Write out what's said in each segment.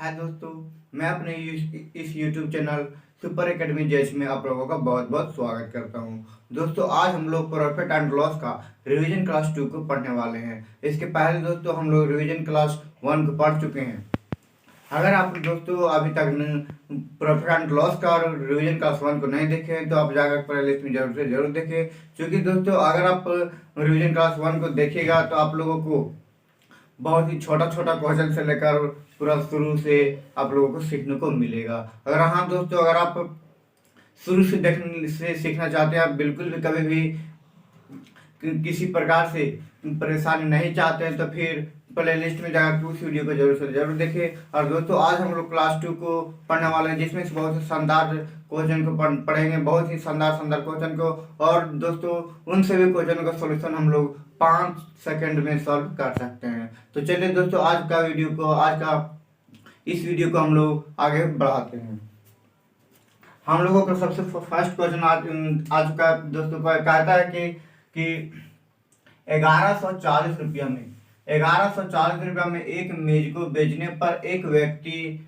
हाय दोस्तों, मैं अपने इस YouTube channel super academy Jaish में आप लोगों का बहुत बहुत स्वागत करता हूं। दोस्तों, आज हम लोग प्रॉफिट एंड लॉस का रिवीजन क्लास 2 को पढ़ने वाले हैं। इसके पहले दोस्तों हम लोग रिवीजन क्लास 1 को पढ़ चुके हैं। अगर आप दोस्तों अभी तक प्रॉफिट एंड लॉस का और रिवीजन क्लास 1 को नहीं देखे हैं तो आप जाकर प्लेलिस्ट में जरूर से जरूर देखें, क्योंकि दोस्तों अगर आप रिवीजन क्लास 1 को देखिएगा तो आप लोगों को बहुत ही छोटा छोटा क्वेश्चन से लेकर पूरा शुरू से आप लोगों को सीखने को मिलेगा। अगर हाँ दोस्तों, अगर आप शुरू से देखने से सीखना चाहते हैं, आप बिल्कुल भी कभी भी किसी प्रकार से परेशानी नहीं चाहते हैं, तो फिर प्लेलिस्ट में जाकर उस वीडियो को जरूर से जरूर देखें। और दोस्तों आज हम लोग क्लास 2 को पढ़ने वाले हैं, जिसमें से बहुत ही शानदार क्वेश्चन को पढ़ेंगे, बहुत ही शानदार शानदार क्वेश्चन को। और दोस्तों उन सभी क्वेश्चन का सॉल्यूशन हम लोग 5 सेकंड में सॉल्व कर सकते हैं। तो चलिए दोस्तों इस वीडियो को हम लोग आगे बढ़ाते हैं। हम लोगों का सबसे फर्स्ट क्वेश्चन आ चुका है दोस्तों। कहता है कि 1140 रुपया में 1140 रुपया में एक मेज को बेचने पर एक व्यक्ति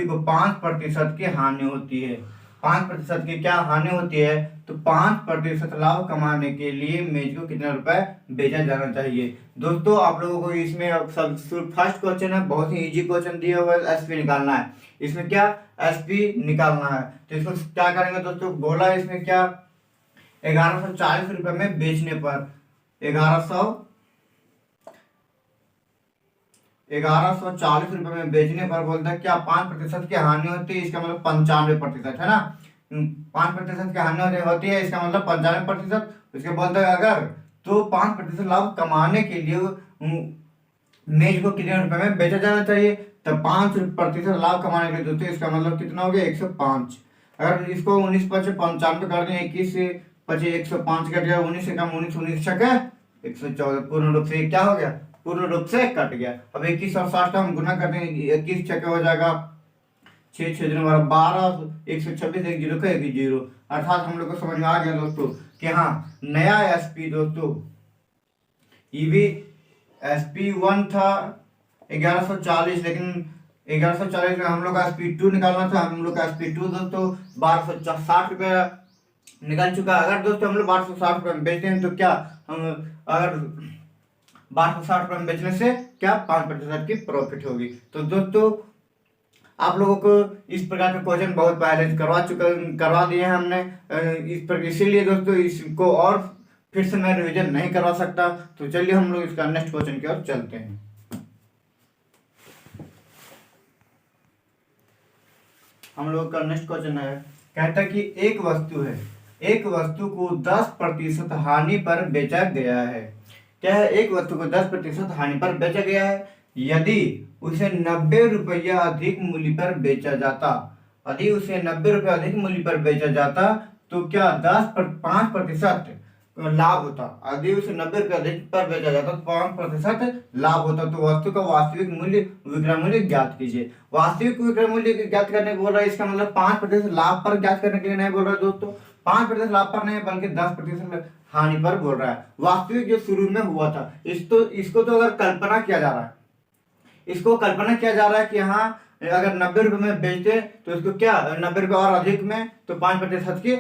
को 5% की हानि होती है। 5% की क्या हानि होती है? तो 5% लाभ कमाने के लिए मेज को कितने रुपए बेचा जाना चाहिए। दोस्तों आप लोगों को इसमें सब फर्स्ट क्वेश्चन है, बहुत ही इजी क्वेश्चन दिया हुआ है। एसपी निकालना है। इसमें क्या एसपी निकालना है, तो इसको क्या करेंगे दोस्तों? बोला इसमें क्या 1140 रुपये में बेचने पर 1140 रुपये में बेचने पर बोलता है क्या 5% की हानि होती है। इसका मतलब 95% है ना। 5% की हानि होती है, इसका मतलब 95%। इसके बोलता है अगर तो 5% लाभ कमाने के लिए मेज को कितने रुपए में बेचा जाना चाहिए। तो 5% लाभ कमाने के लिए दोस्तों इसका मतलब कितना हो गया? 105। अगर इसको 19 5 95 कर दें, 21 से 25 105 कट गया, 19 से कम 19 19 छक्के 114। पूर्ण रूप से क्या हो गया? पूर्ण रूप से कट गया। अब 21 और 60 का हम गुना करते हैं, 21 छक्के हो जाएगा 6 6 12 126 1 0 का 1 0। अर्थात हम लोग को समझ में आ गया दोस्तों कि हाँ नया एसपी दोस्तों ईवी एसपी 1 था 1140, लेकिन 1140 में हम लोग का एसपी 2 निकालना था। हम लोग का एसपी 2 दोस्तों 1260 रुपया निकल चुका। अगर दोस्तों हम लोग 1260 रुपये में बेचते हैं तो क्या हम अगर 1260 रुपये में बेचने से क्या 5% की प्रॉफिट होगी। तो दोस्तों आप लोगों को इस प्रकार के क्वेश्चन बहुत पहले करवा दिए हैं हमने। इसीलिए दोस्तों इसको और फिर से मैं रिवीजन नहीं करवा सकता। तो चलिए हम लोग इसका नेक्स्ट क्वेश्चन की ओर चलते हैं। हम लोग का नेक्स्ट क्वेश्चन है, कहता है कि एक वस्तु को 10% हानि पर बेचा गया है। क्या है? एक वस्तु को 10% हानि पर बेचा गया है। यदि उसे 90 रुपया अधिक मूल्य पर बेचा जाता तो क्या 5% लाभ होता। यदि उसे 90 रुपया अधिक पर बेचा जाता तो 5% लाभ होता। तो वस्तु का वास्तविक मूल्य विक्रय मूल्य ज्ञात कीजिए। वास्तविक विक्रय मूल्य ज्ञात करने को बोल रहा है। इसका मतलब 5% लाभ पर ज्ञात करने के लिए नहीं बोल रहा है दोस्तों। 5% लाभ पर नहीं बल्कि 10% हानि पर बोल रहा है। वास्तविक जो शुरू में हुआ था इसको तो अगर कल्पना किया जा रहा है कि हाँ अगर 90 रुपये में बेचते तो इसको क्या 90 रुपये और अधिक में तो 5% की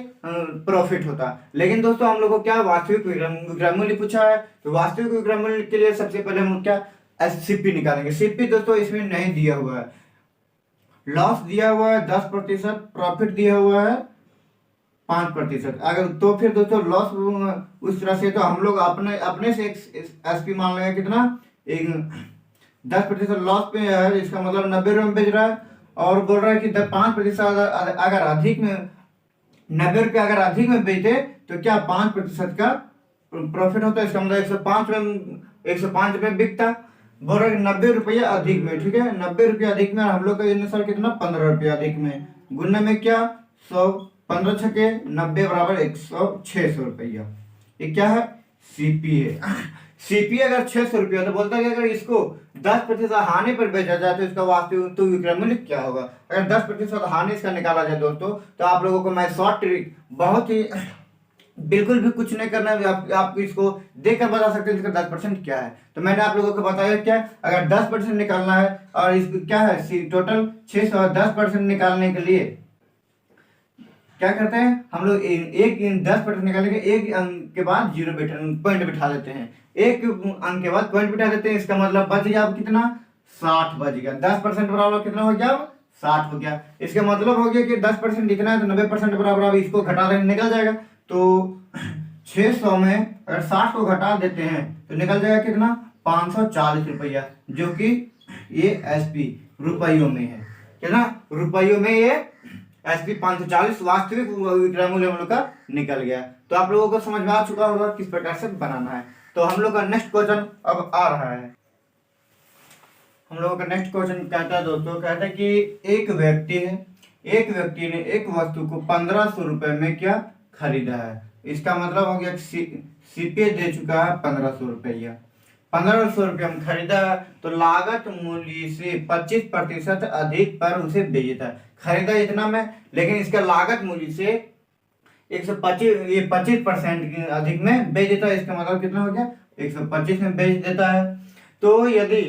प्रॉफिट होता। लेकिन दोस्तों हम लोग को क्या वास्तविक विक्रय मूल्य पूछा है। तो वास्तविक विक्रय मूल्य के लिए सबसे पहले हम क्या सीपी निकालेंगे। सीपी दोस्तों इसमें नहीं दिया हुआ है, लॉस दिया हुआ है 10%, प्रॉफिट दिया हुआ है 5%। अगर तो फिर दोस्तों लॉस उस तरह से तो हम लोग अपने से एसपी मान लेंगे कितना 10% लॉस पे है। इसका मतलब 90 रुपये में बेच रहा है और बोल रहा है कि 5% अगर अधिक में 90 रुपये अगर अधिक में बेचे तो क्या 5% का प्रॉफिट होता है। इसका मतलब 105 रुपये बिकता। बोल रहा है कि 90 रुपये अधिक में, ठीक है 90 रुपये अधिक में। हम लोग का अनुसार कितना 15 रुपये अधिक में गुना में क्या 100 15 छके 90 बराबर 600 रुपया। ये क्या है? सीपी है। सीपी अगर 600 रुपया तो बोलता है कि अगर इसको 10% हानि पर बेचा जाए तो इसका वास्तविक विक्रय मूल्य क्या होगा। अगर 10% हानि इसका निकाला जाए दोस्तों तो आप लोगों को मैं शॉर्ट ट्रिक बहुत ही बिल्कुल भी कुछ नहीं करना है, आप इसको देखकर बता सकते हैं इसका 10% क्या है। तो मैंने आप लोगों को बताया क्या, अगर 10% निकालना है और इसको क्या है टोटल 600, 10% निकालने के लिए क्या करते हैं हम लोग, एक 10% निकालने के एक अंक के बाद जीरो पॉइंट बिठा देते हैं, एक अंक के बाद पॉइंट बिठा देते हैं। इसका मतलब बच गया अब कितना, 60 बच गया। 10% बराबर कितना हो गया, अब 60 हो गया। इसका मतलब हो गया कि 10% लिखना है तो 90% बराबर, अब इसको घटा देंगे निकल जाएगा। तो 600 में अगर 60 को घटा देते हैं तो निकल जाएगा कितना, 540 रुपया, जो कि ये एसपी रुपयों में है, कितना रुपयों में ये एसपी 540 वास्तविक विक्रय मूल्य हम लोग का निकल गया। तो आप लोगों को समझ में आ चुका होगा किस प्रकार से बनाना है। तो हम लोग का नेक्स्ट क्वेश्चन अब आ रहा है। हम लोगों का नेक्स्ट क्वेश्चन कहता है दोस्तों, कहता है कि एक व्यक्ति है, एक व्यक्ति ने एक वस्तु को 1500 रुपए में क्या खरीदा है। इसका मतलब हो गया सीपीए दे चुका है 1500 रुपया, 1500 रुपये में खरीदा है तो लागत मूल्य से 25% अधिक पर उसे बेचता है। खरीदा इतना में, लेकिन इसका लागत मूल्य से 125 ये 25% अधिक में बेच देता है। इसका मतलब कितना हो गया, 125 में बेच देता है। तो यदि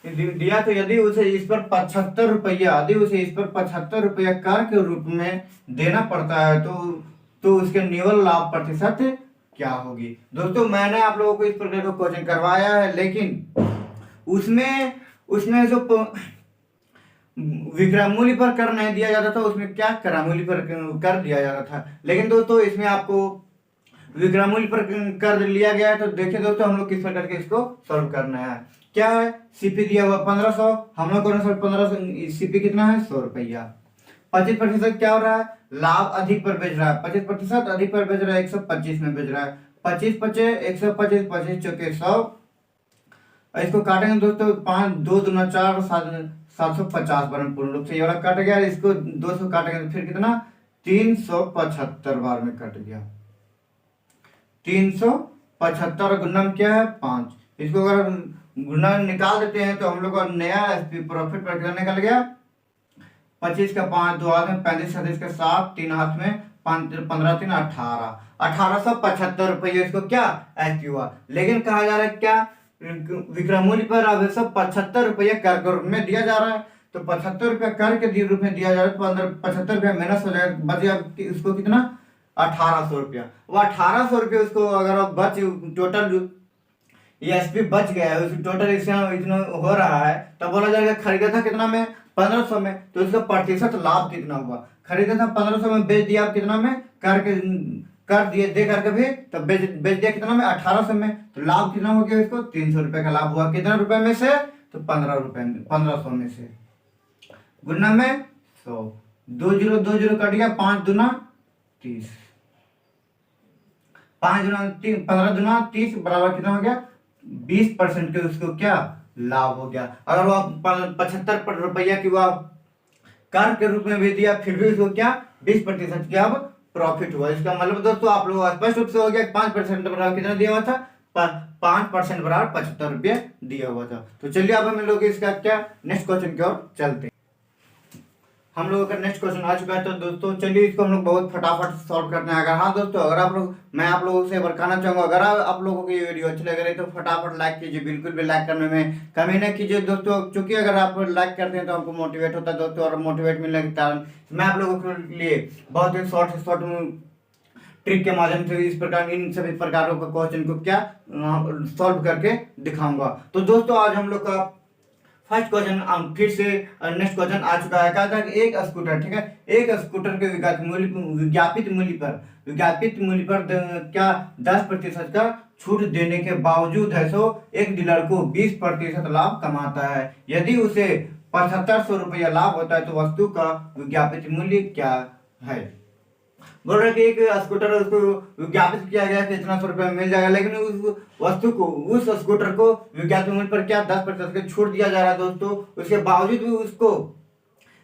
दिया तो यदि उसे इस पर 75 रुपया, यदि उसे इस पर 75 रुपया कर के रूप में देना पड़ता है तो उसके निवल लाभ प्रतिशत क्या होगी। दोस्तों मैंने आप लोगों को इस प्रकार का क्वेश्चन करवाया है, लेकिन उसमें जो विक्रय मूल्य पर कर नहीं दिया जाता था, उसमें क्या क्रय मूल्य पर कर दिया जाता था। लेकिन दोस्तों इसमें आपको विक्रय मूल्य पर कर लिया गया है। तो देखिए दोस्तों हम लोग किस प्रकार के इसको सॉल्व करना है। क्या है, सीपी दिया हुआ 1500, हम लोग को 1500, सीपी कितना है 100 रुपया। 25% क्या हो रहा है, लाभ अधिक पर बेच रहा है, 25% अधिक पर बेच रहा है, 125 में बेच रहा है। 25 पचे 125, 25 चौके 100, इसको काटेंगे दोस्तों 5 2 दूना 4 750 बार में पूर्ण रूप से ये वाला कट गया। इसको 200 काटेंगे तो फिर कितना, 375 बार में कट गया। 375 गुना में क्या है 5, इसको अगर गुना निकाल देते हैं तो हम लोग का नया प्रॉफिट पर कितना निकल गया, 25 का 5 2 हाथ में 35 37 का 7 3 हाथ में 15 3 18, 1875 रुपये इसको क्या एसपी हुआ। लेकिन कहा जा रहा है क्या, विक्रय मूल्य पर अब सब 75 रुपया कर के रूप में दिया जा रहा है। तो 75 रुपया कर के रूप में दिया जा रहा है तो 75 रुपया माइनस हो जाएगा, बच गया इसको कितना 1800 रुपया। वो 1800 रुपये उसको अगर आप बच टोटल ये एसपी बच गया है, उसकी टोटल इतना हो रहा है, तब बोला जाएगा खरीदा था कितना में 1500 में, तो इसका प्रतिशत लाभ कितना हुआ। खरीदा था 1500 में, बेच दिया आप कितना में करके कर दिए दे करके भी, तब बेच दिया कितना में 1800 में, तो लाभ कितना हो गया इसको 300 रुपए का लाभ हुआ। कितना रुपए में से, तो 15 रुपए में, 1500 में से गुना में 100, 2 0 कट गया, 5 दूना 30, 5 दूना 3, 15 दूना 30 बराबर कितना हो गया 20% के उसको क्या लाभ हो गया। अगर वो 75 रुपया की वो कर के रूप में भी दिया, फिर भी उसको क्या 20% क्या अब प्रॉफिट हुआ। इसका मतलब दोस्तों आप लोगों को स्पष्ट रूप से हो गया 5% बराबर कितना दिया हुआ था, 5% बराबर 75 रुपया दिया हुआ था। तो चलिए अब हम लोग इसका क्या नेक्स्ट क्वेश्चन की ओर चलते हैं। हम लोगों का नेक्स्ट क्वेश्चन आ चुका है। तो दोस्तों चलिए इसको हम लोग बहुत फटाफट सॉल्व करते हैं। अगर हाँ दोस्तों, अगर आप लोग, मैं आप लोगों से बताना चाहूंगा, अगर आप लोगों को ये वीडियो अच्छी लग रही है तो फटाफट लाइक कीजिए, बिल्कुल भी लाइक करने में कमी नहीं कीजिए दोस्तों, क्योंकि अगर आप लाइक करते हैं तो हमको मोटिवेट होता है दोस्तों, और मोटिवेट मिलने के कारण मैं आप लोगों के लिए बहुत ही शॉर्ट ट्रिक के माध्यम से इस प्रकार इन सभी प्रकारों का क्वेश्चन को क्या सॉल्व करके दिखाऊंगा। तो दोस्तों आज हम लोग का फर्स्ट क्वेश्चन फिर से नेक्स्ट क्वेश्चन आ चुका है। कहा था कि एक स्कूटर, ठीक है, एक स्कूटर के विज्ञापित मूल्य पर क्या 10% का छूट देने के बावजूद है सो एक डीलर को 20% लाभ कमाता है। यदि उसे 7500 रुपया लाभ होता है तो वस्तु का विज्ञापित मूल्य क्या है। बोल रहे कि एक स्कूटर उसको विज्ञापित किया गया कि इतना 100 रुपये में मिल जाएगा, लेकिन उस वस्तु को, उस स्कूटर को विज्ञापित मूल्य पर क्या 10% का छूट दिया जा रहा है दोस्तों। उसके बावजूद भी उसको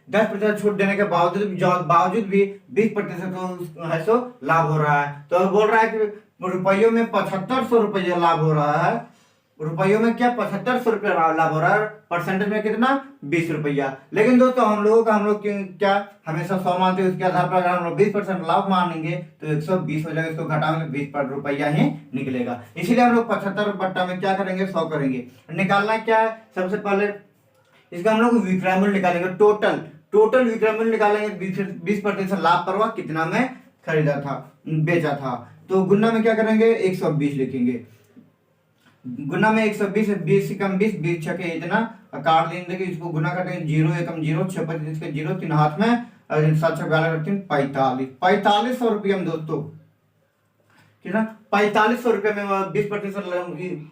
10% छूट देने के बावजूद भी 20% है सो लाभ हो रहा है। तो बोल रहा है कि रुपयों में 7500 रुपया लाभ हो रहा है, रुपयों में क्या 7500 रुपया लाभ हो रहा है, परसेंटेज में कितना 20 रुपया। लेकिन दोस्तों हम लोग क्या हमेशा 100 मानते हैं, उसके आधार पर अगर हम लोग 20% लाभ मानेंगे तो 120 हो जाएगा, इसको घटाएंगे 20 रुपया ही निकलेगा। इसीलिए हम लोग 75 बट्टा में क्या करेंगे 100 करेंगे। निकालना क्या है, सबसे पहले इसका हम लोग विक्रय मूल्य निकालेंगे, टोटल विक्रय मूल्य निकालेंगे। 20% लाभ पर वह कितना में खरीदा था, बेचा था। तो गुना में क्या करेंगे 120 लिखेंगे, गुना में 120 है, 20 से कम 20, 20 छके इतना काट लेंगे, इसको गुना करेंगे 0 एकम 0, 6 25 के 0, 3 हाथ में, 7 छक 45 रुपये में दोस्तों कितना 4500 रुपये में 20%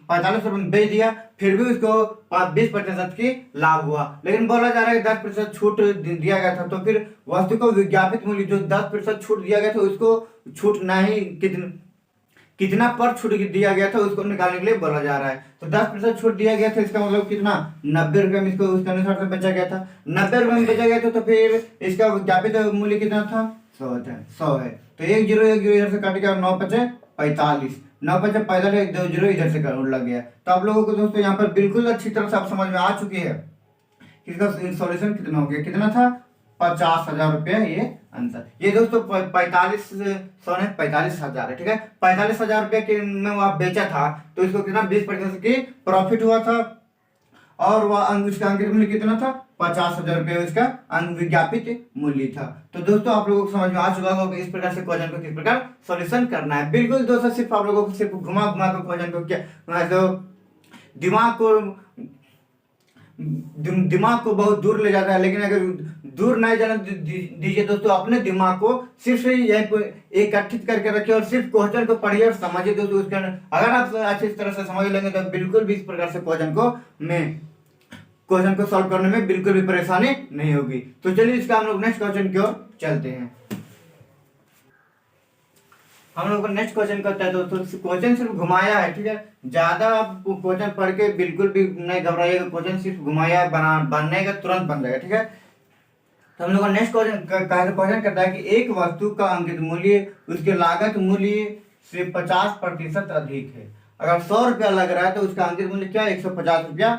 4500 रुपये में बेच दिया, फिर भी उसको 20% की लाभ हुआ। लेकिन बोला जा रहा है 10% छूट दिया गया था, तो फिर वस्तु को विज्ञापित मूल्य जो 10% छूट दिया गया था उसको छूट नहीं कितना पर छूट दिया गया था उसको निकालने के लिए बोला जा रहा है। तो 10% छूट दिया गया था, इसका मतलब कितना 90 रुपये में इसको उसके अनुसार से बेचा गया था, 90 रुपये में बेचा गया था। तो फिर इसका विज्ञापित मूल्य कितना था 100 है। तो 1 0 इधर से कट गया, 9 5 45, 9 5 45, 2 0 इधर से लग गया। तो आप लोगों को दोस्तों यहाँ पर बिल्कुल अच्छी तरह से आप समझ में आ चुकी है कि इसका सॉल्यूशन कितना हो गया, कितना था 50,000 रुपया ये आंसर। ये दोस्तों 45,000 है, ठीक है। 45,000 रुपये के में वह बेचा था, तो इसको कितना 20% की प्रॉफिट हुआ था, और वह उसका अंकित मूल्य कितना था 50,000 रुपये उसका विज्ञापित मूल्य था। तो दोस्तों आप लोगों को समझ में आ चुका होगा कि इस प्रकार से क्वेश्चन को किस प्रकार सॉल्यूशन करना है। बिल्कुल दोस्तों सिर्फ आप लोगों को सिर्फ घुमा घुमा कर क्वेश्चन को क्या तो दिमाग को बहुत दूर ले जाता है, लेकिन अगर दूर नहीं जाने दीजिए दोस्तों, अपने दिमाग को सिर्फ एकत्रित करके रखिए और सिर्फ क्वेश्चन को पढ़िए और समझिए दोस्तों। उसके अगर आप अच्छी तरह से समझ लेंगे तो बिल्कुल भी इस प्रकार से क्वेश्चन को सॉल्व करने में बिल्कुल भी परेशानी नहीं होगी। तो चलिए इसका हम लोग नेक्स्ट क्वेश्चन की ओर चलते हैं। हम लोग नेक्स्ट क्वेश्चन करते हैं दोस्तों, क्वेश्चन सिर्फ घुमाया है, ठीक है। ज्यादा आप क्वेश्चन पढ़ के बिल्कुल भी नहीं घबराइएगा, क्वेश्चन सिर्फ घुमाया है, बनने का तुरंत बन जाएगा, ठीक है। तो हम लोग नेक्स्ट क्वेश्चन करता है कि एक वस्तु का अंकित मूल्य उसके लागत मूल्य से 50% अधिक है। अगर 100 रुपया लग रहा है तो उसका अंकित मूल्य क्या 150 रुपया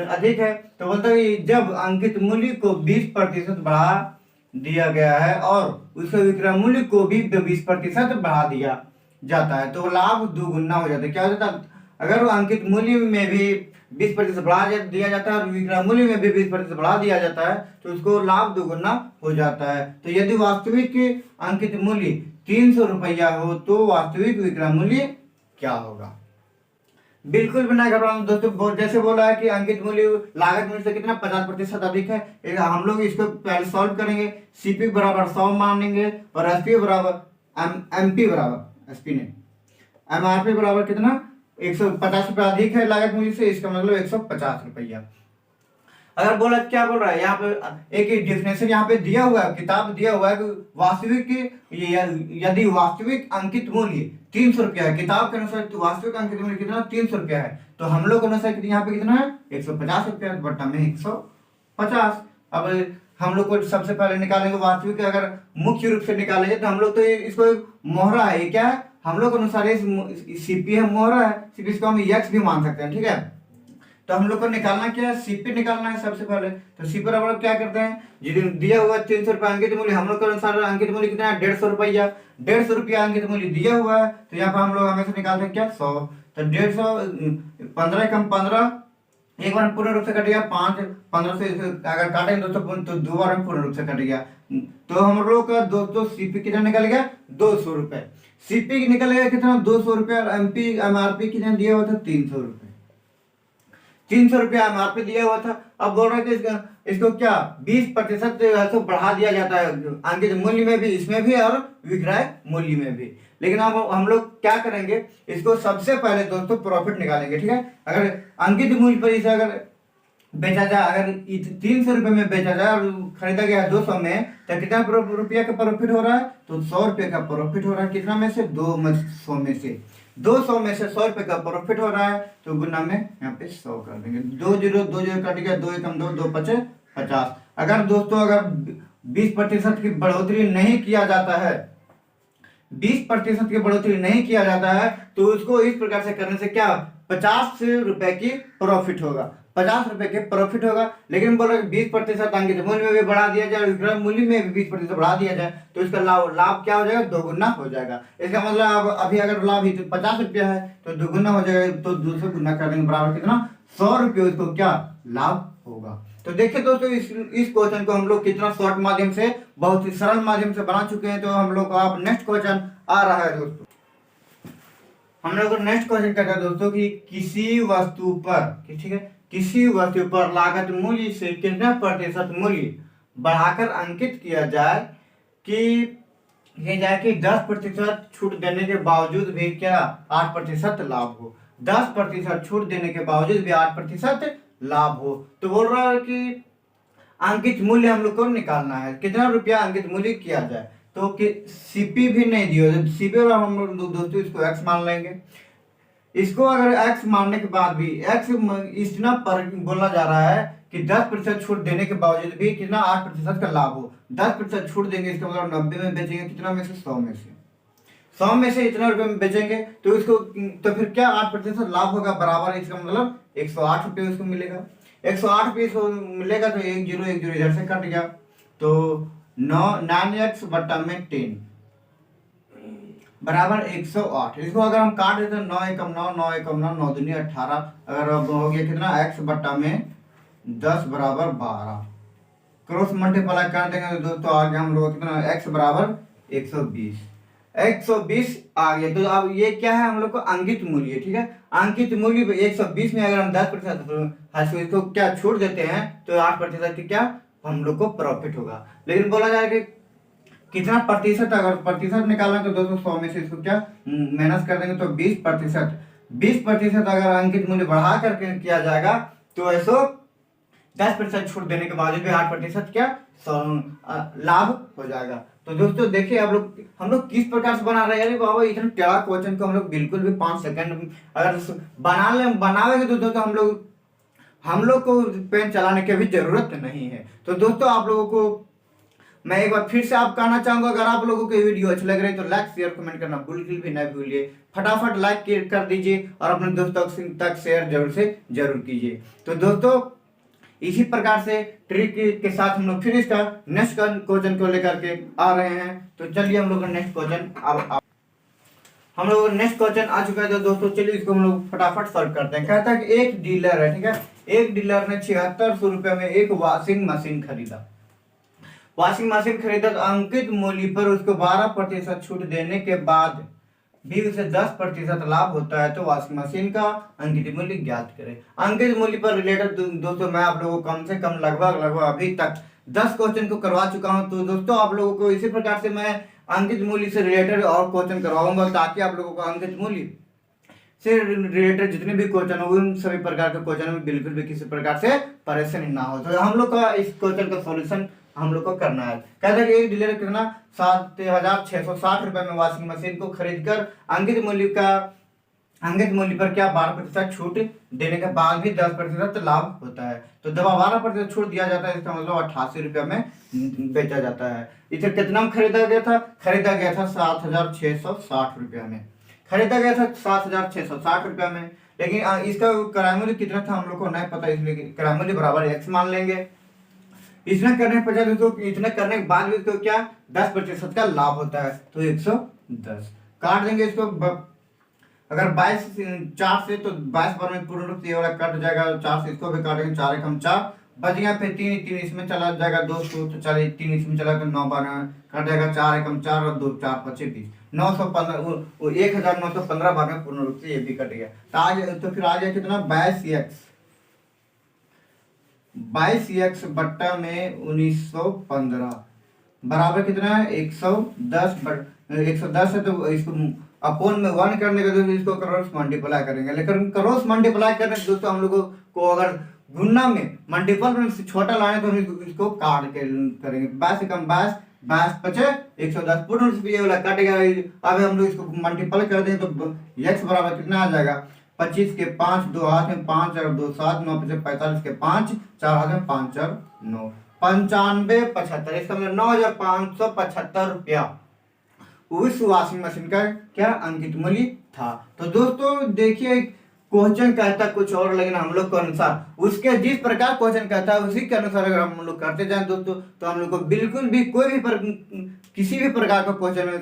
अधिक है। तो बोलता है जब अंकित मूल्य को 20% बढ़ा दिया गया है और उसके विक्रय मूल्य को भी 20% बढ़ा दिया जाता है तो लाभ दोगुना हो जाता है। क्या हो जाता है, अगर वो अंकित मूल्य में भी 20% बढ़ा दिया जाता है और विक्रय मूल्य में भी 20% बढ़ा दिया जाता है तो उसको लाभ दोगुना हो जाता है। तो यदि वास्तविक अंकित मूल्य 300 रुपया हो तो वास्तविक विक्रय मूल्य क्या होगा। बिल्कुल भी नहीं घबराना दोस्तों, जैसे बोला है कि अंकित मूल्य लागत मूल्य से कितना 50% अधिक है। हम लोग इसको पहले सॉल्व करेंगे, सीपी बराबर 100 मानेंगे और एसपी बराबर एमपी बराबर एसपी ने एमआरपी बराबर कितना 150 रुपया अधिक है लागत मूल्य से, इसका मतलब 150 रुपया। अगर बोला क्या बोल रहा है यहाँ पे एक डेफिनेशन यहाँ पे दिया हुआ है, किताब दिया हुआ है कि वास्तविक यदि वास्तविक अंकित मूल्य 300 रुपया है, किताब के अनुसार तो वास्तविक अंकित मूल्य कितना 300 रुपया है, तो हम लोग के अनुसार यहाँ पे कितना है 150 रुपया बट्टा में 150। अब हम लोग को सबसे पहले निकालेंगे वास्तविक, अगर मुख्य रूप से निकालेंगे तो हम लोग तो इसको मोहरा है, ये क्या है हम लोग के अनुसार सीपी है, मोहरा है, सिर्फ इसको हम एक्स भी मान सकते हैं, ठीक है। तो हम लोग को निकालना क्या है, सीपी निकालना है सबसे पहले। तो सीपी बराबर क्या करते हैं, दिया हुआ 300 रुपया अंकित मूल्य, हम लोग के अनुसार अंकित मूल्य कितना है 150 रुपया, 150 रुपया अंकित मूल्य दिया हुआ है। तो यहाँ पर हम लोग हमेशा निकालते हैं क्या 100, तो 150 15 कम 15 एक बार पूर्ण रूप से कट गया, 5 15 से अगर काटेंगे दोस्तों तो 2 बार पूर्ण रूप से कट गया, तो हम लोग का दोस्तों सीपी कितना निकल गया 200 रुपए। सीपी निकल गया कितना 200 रुपया और एमपी एमआरपी कितना दिया हुआ था 300 रुपये, 300 रुपया एमआरपी दिया हुआ था। अब बोल रहे हैं कि इसको क्या 20% तो बढ़ा दिया जाता है अंकित मूल्य में भी, इसमें भी और विक्रय मूल्य में भी। लेकिन अब हम लोग क्या करेंगे, इसको सबसे पहले दोस्तों प्रॉफिट निकालेंगे, ठीक है। अगर अंकित मूल्य पर इसे अगर बेचा जाए, अगर 300 रुपये में बेचा जाए और खरीदा गया 200 में, तो कितना रुपया का प्रॉफिट हो रहा है, तो 100 रुपये का प्रॉफिट हो रहा है। कितना में से 200 में से 200 में से 100 रुपये का प्रॉफिट हो रहा है, तो गुना में यहाँ पे 100 कर देंगे, 2 0 कट गया, 2 एकम 2 2 5 50। अगर दोस्तों अगर 20% की बढ़ोतरी नहीं किया जाता है, 20% की बढ़ोतरी नहीं किया जाता है तो उसको इस प्रकार से करने से क्या ₹50 की प्रॉफिट होगा, ₹50 के प्रॉफिट होगा। लेकिन बोल रहे 20% अंकित मूल्य में भी बढ़ा दिया जाए, विक्रय मूल्य में भी 20% बढ़ा दिया जाए, तो इसका लाभ क्या हो जाएगा, दोगुना हो जाएगा। इसका मतलब अभी अगर लाभ ही ₹50 है तो दोगुना हो जाएगा, तो 200 गुना कर देंगे, बराबर कितना, ₹100 इसको क्या लाभ होगा। तो देखिए दोस्तों, इस क्वेश्चन को हम लोग कितना शॉर्ट माध्यम से, बहुत ही सरल माध्यम से बना चुके हैं। तो हम लोग का अब नेक्स्ट क्वेश्चन आ रहा है दोस्तों। हम लोग नेक्स्ट क्वेश्चन कहता है दोस्तों कि किसी वस्तु पर, ठीक है, किसी वस्तु पर लागत मूल्य से कितना प्रतिशत मूल्य बढ़ाकर अंकित किया जाए कि 10% छूट देने के बावजूद भी क्या 8% लाभ हो, 10% छूट देने के बावजूद भी 8% लाभ हो। तो बोल रहा है कि अंकित मूल्य हम लोग को निकालना है, कितना रुपया अंकित मूल्य किया जाए। तो कि सीपी भी नहीं दियो, सीपी और हम लोग दोस्तों इसको एक्स मान लेंगे। इसको अगर एक्स मानने के बाद भी एक्स इतना पर बोला जा रहा है कि 10% छूट देने के बावजूद भी कितना 8% का लाभ हो, 10% छूट देंगे, इसका मतलब 90 में बेचेंगे, कितना में से 100 में से, 100 में से इतना रुपए में बेचेंगे, तो इसको तो फिर क्या 8% लाभ होगा, बराबर इसका मतलब ₹108 उसको मिलेगा। ₹108 इसको मिलेगा, तो एक जीरो इधर से कट गया, तो 9x बट्टा में 10 बराबर 108। इसको अगर हम काट देते हैं 9 एकम 9, 9 एकम 9, 9 दूनी 18, अगर अब हो गया कितना x बट्टा में 10 बराबर 12, क्रॉस मल्टीप्लाई कर देंगे तो दोस्तों आ गया हम लोग कितना x बराबर 120, 120 आ गया। तो अब ये क्या है, हम लोग को अंकित मूल्य, ठीक है, अंकित मूल्य 120 में अगर हम 10% इसको क्या छूट देते हैं तो 8% की क्या हम लोग को प्रॉफिट होगा। लेकिन बोला जाए कि कितना प्रतिशत, अगर प्रतिशत निकालना तो दोस्तों 100 में से इसको क्या माइनस कर देंगे, तो 20%, 20% अगर अंकित मूल्य बढ़ा करके किया जाएगा तो ऐसो 10% छूट देने के बावजूद भी 8% क्या लाभ हो जाएगा। तो दोस्तों देखिए हम लोग किस प्रकार से बना रहे हैं। अरे बाबा, इतना टेढ़ा क्वेश्चन को हम लोग बिल्कुल भी 5 सेकंड अगर बनावेंगे तो दोस्तों हम लोग को पेन चलाने की भी जरूरत नहीं है। तो दोस्तों आप लोगों को मैं एक बार फिर से आप कहना चाहूंगा, अगर आप लोगों को वीडियो अच्छी लग रही है तो लाइक शेयर कमेंट करना बिल्कुल भी नहीं भूलिए, फटाफट लाइक कर दीजिए और अपने दोस्तों तक शेयर जरूर से जरूर कीजिए। तो दोस्तों इसी प्रकार से ट्रिक के साथ हम लोग फिर इसका नेक्स्ट क्वेश्चन को लेकर के आ रहे हैं। तो चलिए हम लोग का नेक्स्ट क्वेश्चन हम लोग नेक्स्ट क्वेश्चन आ चुका है। तो दोस्तों चलिए इसको हम लोग फटाफट सॉल्व करते हैं। कहता है कि एक डीलर है, ठीक है, एक डीलर ने 7600 रुपये में एक वॉशिंग मशीन खरीदा, वॉशिंग मशीन खरीदा, तो अंकित मूल्य पर उसको 12% छूट देने के बाद भी उसे 10% लाभ होता है, तो वॉशिंग मशीन का अंकित मूल्य ज्ञात करें। अंकित मूल्य पर रिलेटेड दोस्तों मैं आप लोगों को कम से कम लगभग अभी तक 10 क्वेश्चन को करवा चुका हूं। तो दोस्तों आप लोगों को इसी प्रकार से मैं अंकित मूल्य से रिलेटेड और क्वेश्चन करवाऊंगा, ताकि आप लोगों को अंकित मूल्य से रिलेटेड जितने भी क्वेश्चन हो उन सभी प्रकार के क्वेश्चन में बिल्कुल भी किसी प्रकार से परेशानी ना हो। तो हम लोग का इस क्वेश्चन का सॉल्यूशन हम लोग को करना है। कहता है कि एक डीलर कितना 7660 रुपए में वॉशिंग मशीन को खरीदकर अंकित मूल्य पर क्या 12% छूट देने के बाद भी 10% लाभ होता है। तो जब 12% छूट दिया जाता है, इसका मतलब 88 रुपया में बेचा जाता है। इसे कितना में खरीदा गया था 7660 रुपया में खरीदा गया था, 7660 रुपया में। लेकिन इसका किराया मूल्य कितना था हम लोग को नहीं पता, इसलिए किराया मूल्य बराबर x मान लेंगे। इतना करने के बाद दोस्तों, इतना करने के बाद भी इसको क्या 10% का लाभ होता है, तो 110 काट देंगे इसको। अगर 22 4 से तो 22 बार में पूर्ण रूप से ये वाला कट जाएगा, 4 से इसको भी काटेंगे, 4 एकम 4 बच गया, फिर 3 इसमें चला जाएगा, 2 तो चलिए 3 इसमें चला तो 9 बार कट जाएगा, 4 एकम 4 और 2 4 25 915 1915 बार में पूर्ण रूप से ये भी कट गया। तो फिर आ गया कितना 22x बट्टा में 1915 बराबर कितना है 110 है। तो इसको अपोन में 1 करने का दोस्तों इसको क्रॉस मल्टीप्लाई करेंगे। लेकिन क्रॉस मल्टीप्लाई करने के दोस्तों हम लोगों को अगर गुणा में मल्टीपल में छोटा लाने तो इसको काट के करेंगे। 22 एकम 22 22 पचे 110 पूर्ण रूप से ये वाला कट गया। अब हम लोग इसको मल्टीपल कर दें तो x बराबर कितना आ जाएगा 25 के 5 2 हाथ में 5 और 2 7 9 पचे 45 के 5 4 हाथ में 5 और 9 95 75, इसका मतलब 9575 रुपया उस वॉशिंग मशीन का क्या अंकित मूल्य था। तो दोस्तों देखिए क्वेश्चन कहता कुछ और, लेकिन हम लोग के अनुसार उसके जिस प्रकार क्वेश्चन कहता है उसी के अनुसार अगर हम लोग करते जाए दोस्तों तो हम लोग को बिल्कुल भी कोई भी किसी भी प्रकार का क्वेश्चन में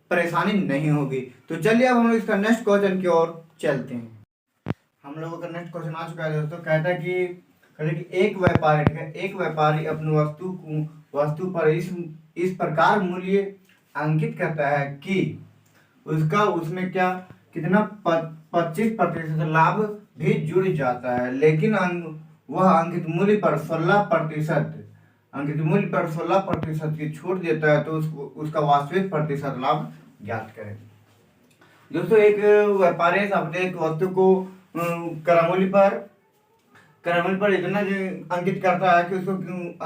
परेशानी नहीं होगी। तो चलिए अब हम लोग इसका नेक्स्ट क्वेश्चन की ओर चलते हैं। हम लोगों का नेक्स्ट क्वेश्चन आ चुका है दोस्तों। कहता है कि एक व्यापारी, ठीक है, एक व्यापारी अपनी वस्तु पर इस प्रकार मूल्य अंकित करता है कि उसका उसमें क्या कितना 25% लाभ भी जुड़ जाता है, लेकिन वह अंकित मूल्य पर 16% की छूट देता है, तो उसका वास्तविक प्रतिशत लाभ ज्ञात करें। दोस्तों एक व्यापारी अपने एक वस्तु को क्रय मूल्य पर इतना अंकित करता है कि उसको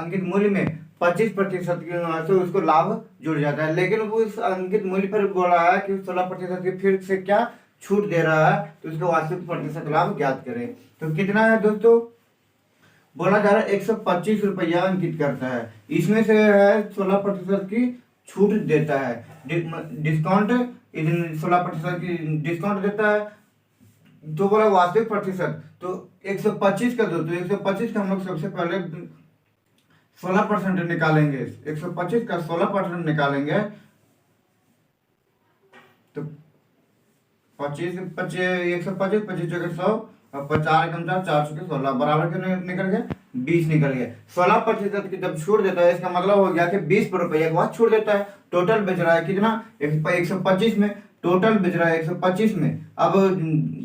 अंकित मूल्य में 25% से उसको लाभ जुड़ जाता है, लेकिन वो उस अंकित मूल्य पर बोल रहा है कि 16% की फिर से क्या छूट दे रहा है, तो उसका वास्तविक प्रतिशत लाभ ज्ञात करें। तो कितना है दोस्तों, बोला जा रहा है 125 रुपया अंकित करता है, इसमें से है 16% की छूट देता है, डिस्काउंट 16% की डिस्काउंट देता है, तो बोला वास्तविक प्रतिशत तो 125 का दो, तो 125 का हम लोग सबसे पहले 16% निकालेंगे, 125 का 16% निकालेंगे तो 125 चौके 100 और 50 कम 4 चौके 16 बराबर के निकल गए 20 निकल गए। 16% की जब छूट देता है इसका मतलब हो गया कि 20 रुपया के बाद छूट देता है। टोटल बेच रहा है कितना 125 में, टोटल बेच रहा है 125 में, अब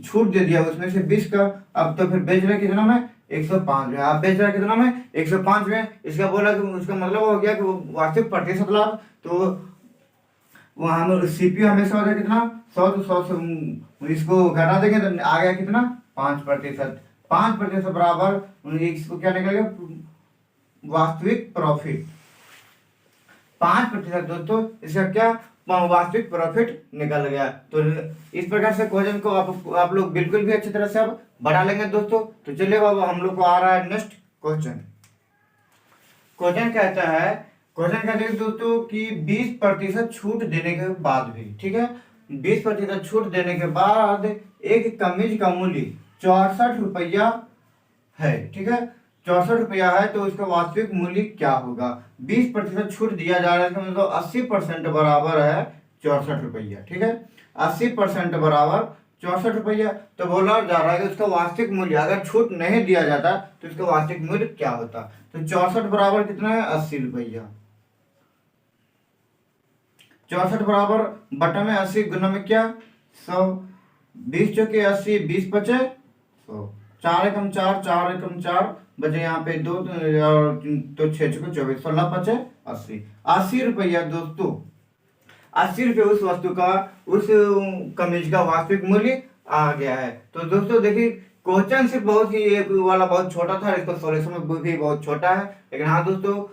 छूट दे दिया उसमें से 20 का, अब तो फिर बेच रहा है कितना में 105 में, आप बेच रहा है कितना में 105 में। इसका बोला कि उसका मतलब हो गया कि वास्तविक प्रतिशत लाभ, तो वहां सीपीयू हमेशा होता है कितना 100 तो 100 से इसको घटा देंगे तो आ गया कितना 5%। 5% बराबर इसको क्या निकलेगा वास्तविक प्रॉफिट 5% दोस्तों, इसका क्या वास्तविक प्रॉफिट निकल गया। तो इस प्रकार से क्वेश्चन को आप लोग बिल्कुल भी अच्छी तरह से अब बढ़ा लेंगे दोस्तों। तो चलिए अब हम लोग को आ रहा है नेक्स्ट क्वेश्चन। क्वेश्चन कहता है दोस्तों कि 20% छूट देने के बाद भी, ठीक है, 20% छूट देने के बाद एक कमीज का मूल्य 64 रुपया है, ठीक है, 64 रुपया है, तो उसका वास्तविक मूल्य क्या होगा। 20% छूट दिया जा रहा है, इसका मतलब 80% बराबर है 64 रुपया, ठीक है, 80% बराबर 64 रुपया। तो बोला जा रहा है कि उसका वास्तविक मूल्य अगर छूट नहीं दिया जाता तो उसका वास्तविक मूल्य क्या होता। तो 64 बराबर कितना है 80 रुपया, 64 बराबर बटा में 80 गुना में क्या 100, 20 चौके 80, 20 बचे 100, 4 एकम 4, 4 एकम 4 बचे यहाँ पे 2 तो 6 चौके 24, 16 बचे 80, 80 रुपया दोस्तों, 80 रुपये उस वस्तु का उस कमीज का वास्तविक मूल्य आ गया है। तो दोस्तों देखिए क्वेश्चन सिर्फ बहुत ही एक वाला बहुत छोटा था, इसका सॉल्यूशन भी बहुत छोटा है, लेकिन हाँ दोस्तों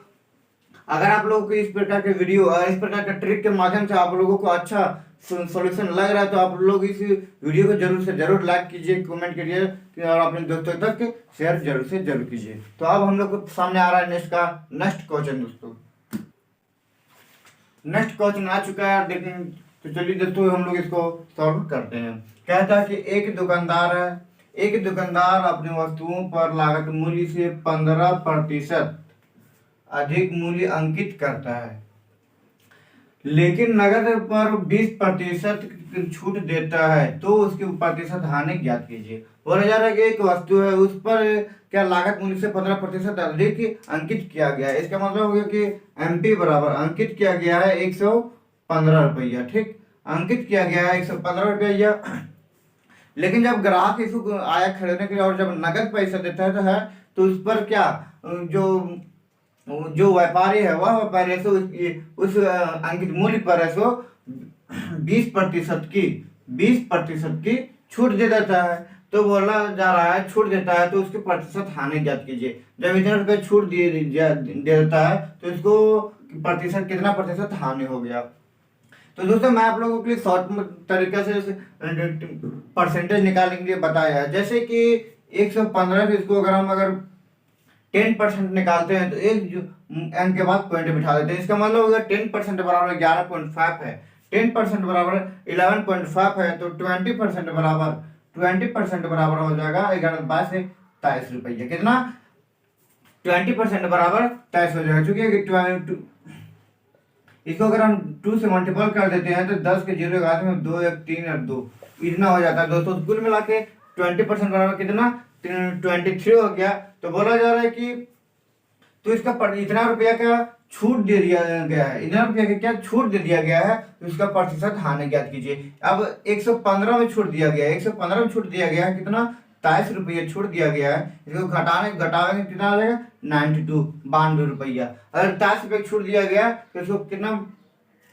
अगर आप लोगों को इस प्रकार के वीडियो और इस प्रकार के ट्रिक के माध्यम से आप लोगों को अच्छा सॉल्यूशन लग रहा है तो आप लोग इस वीडियो को जरूर से जरूर लाइक कीजिए, कमेंट कीजिए और अपने दोस्तों तक शेयर जरूर से जरूर कीजिए। तो अब हम लोग को सामने आ रहा है नेक्स्ट क्वेश्चन दोस्तों। नेक्स्ट क्वेश्चन आ चुका है, देखें तो चलिए दोस्तों हम लोग इसको सॉल्व करते हैं। कहता है कि एक दुकानदार अपनी वस्तुओं पर लागत मूल्य से 15% अधिक मूल्य अंकित करता है, लेकिन नकद पर 20% छूट देता है, तो उसकी प्रतिशत हानि ज्ञात कीजिए। बोला जा रहा है कि एक वस्तु है उस पर क्या लागत मूल्य से 15% अधिक अंकित किया गया है, इसका मतलब हो गया कि एमपी बराबर अंकित किया गया है 115 रुपया, ठीक, अंकित किया गया है 115 रुपया, लेकिन जब ग्राहक इसको आया खरीदने के लिए और जब नकद पैसा देता है तो उस पर क्या जो व्यापारी है वह व्यापारी है उस अंकित मूल्य पर है 20% की छूट दे देता है। तो बोला जा रहा है छूट देता है तो उसकी प्रतिशत हानि ज्ञात कीजिए। जब इतने रुपए छूट दे देता है तो इसको प्रतिशत कितना प्रतिशत हानि हो गया। तो दोस्तों मैं आप लोगों के लिए शॉर्ट तरीके से परसेंटेज निकालने के लिए बताया है। जैसे कि 115 से इसको अगर हम 10% निकालते हैं तो एक एन के बाद पॉइंट बिठा देते हैं, इसका मतलब होगा 10% बराबर 11.5 है, 10% बराबर 11.5 है, तो 20% बराबर 20% बराबर हो जाएगा 11/22 कितना 20% बराबर 23 हो जाएगा। चूंकि इसको अगर हम 2 से मल्टीपल कर देते हैं तो 10 के 0 घात में 2 1 3 और 2 इतना हो जाता है दोस्तों। कुल मिला के 20% बराबर कितना 23 हो गया। तो बोला जा रहा है कि तो इसका इतना रुपया का छूट दे दिया गया है, इतना रुपया का क्या छूट दे दिया गया है, तो इसका प्रतिशत हानि ज्ञात कीजिए। अब 115 में छूट दिया गया है, 115 में छूट दिया गया है कितना 23 रुपये छूट दिया गया है। इसको घटावे कितना आ जाएगा 92 रुपया। अगर 23 रुपये छूट दिया गया तो इसको कितना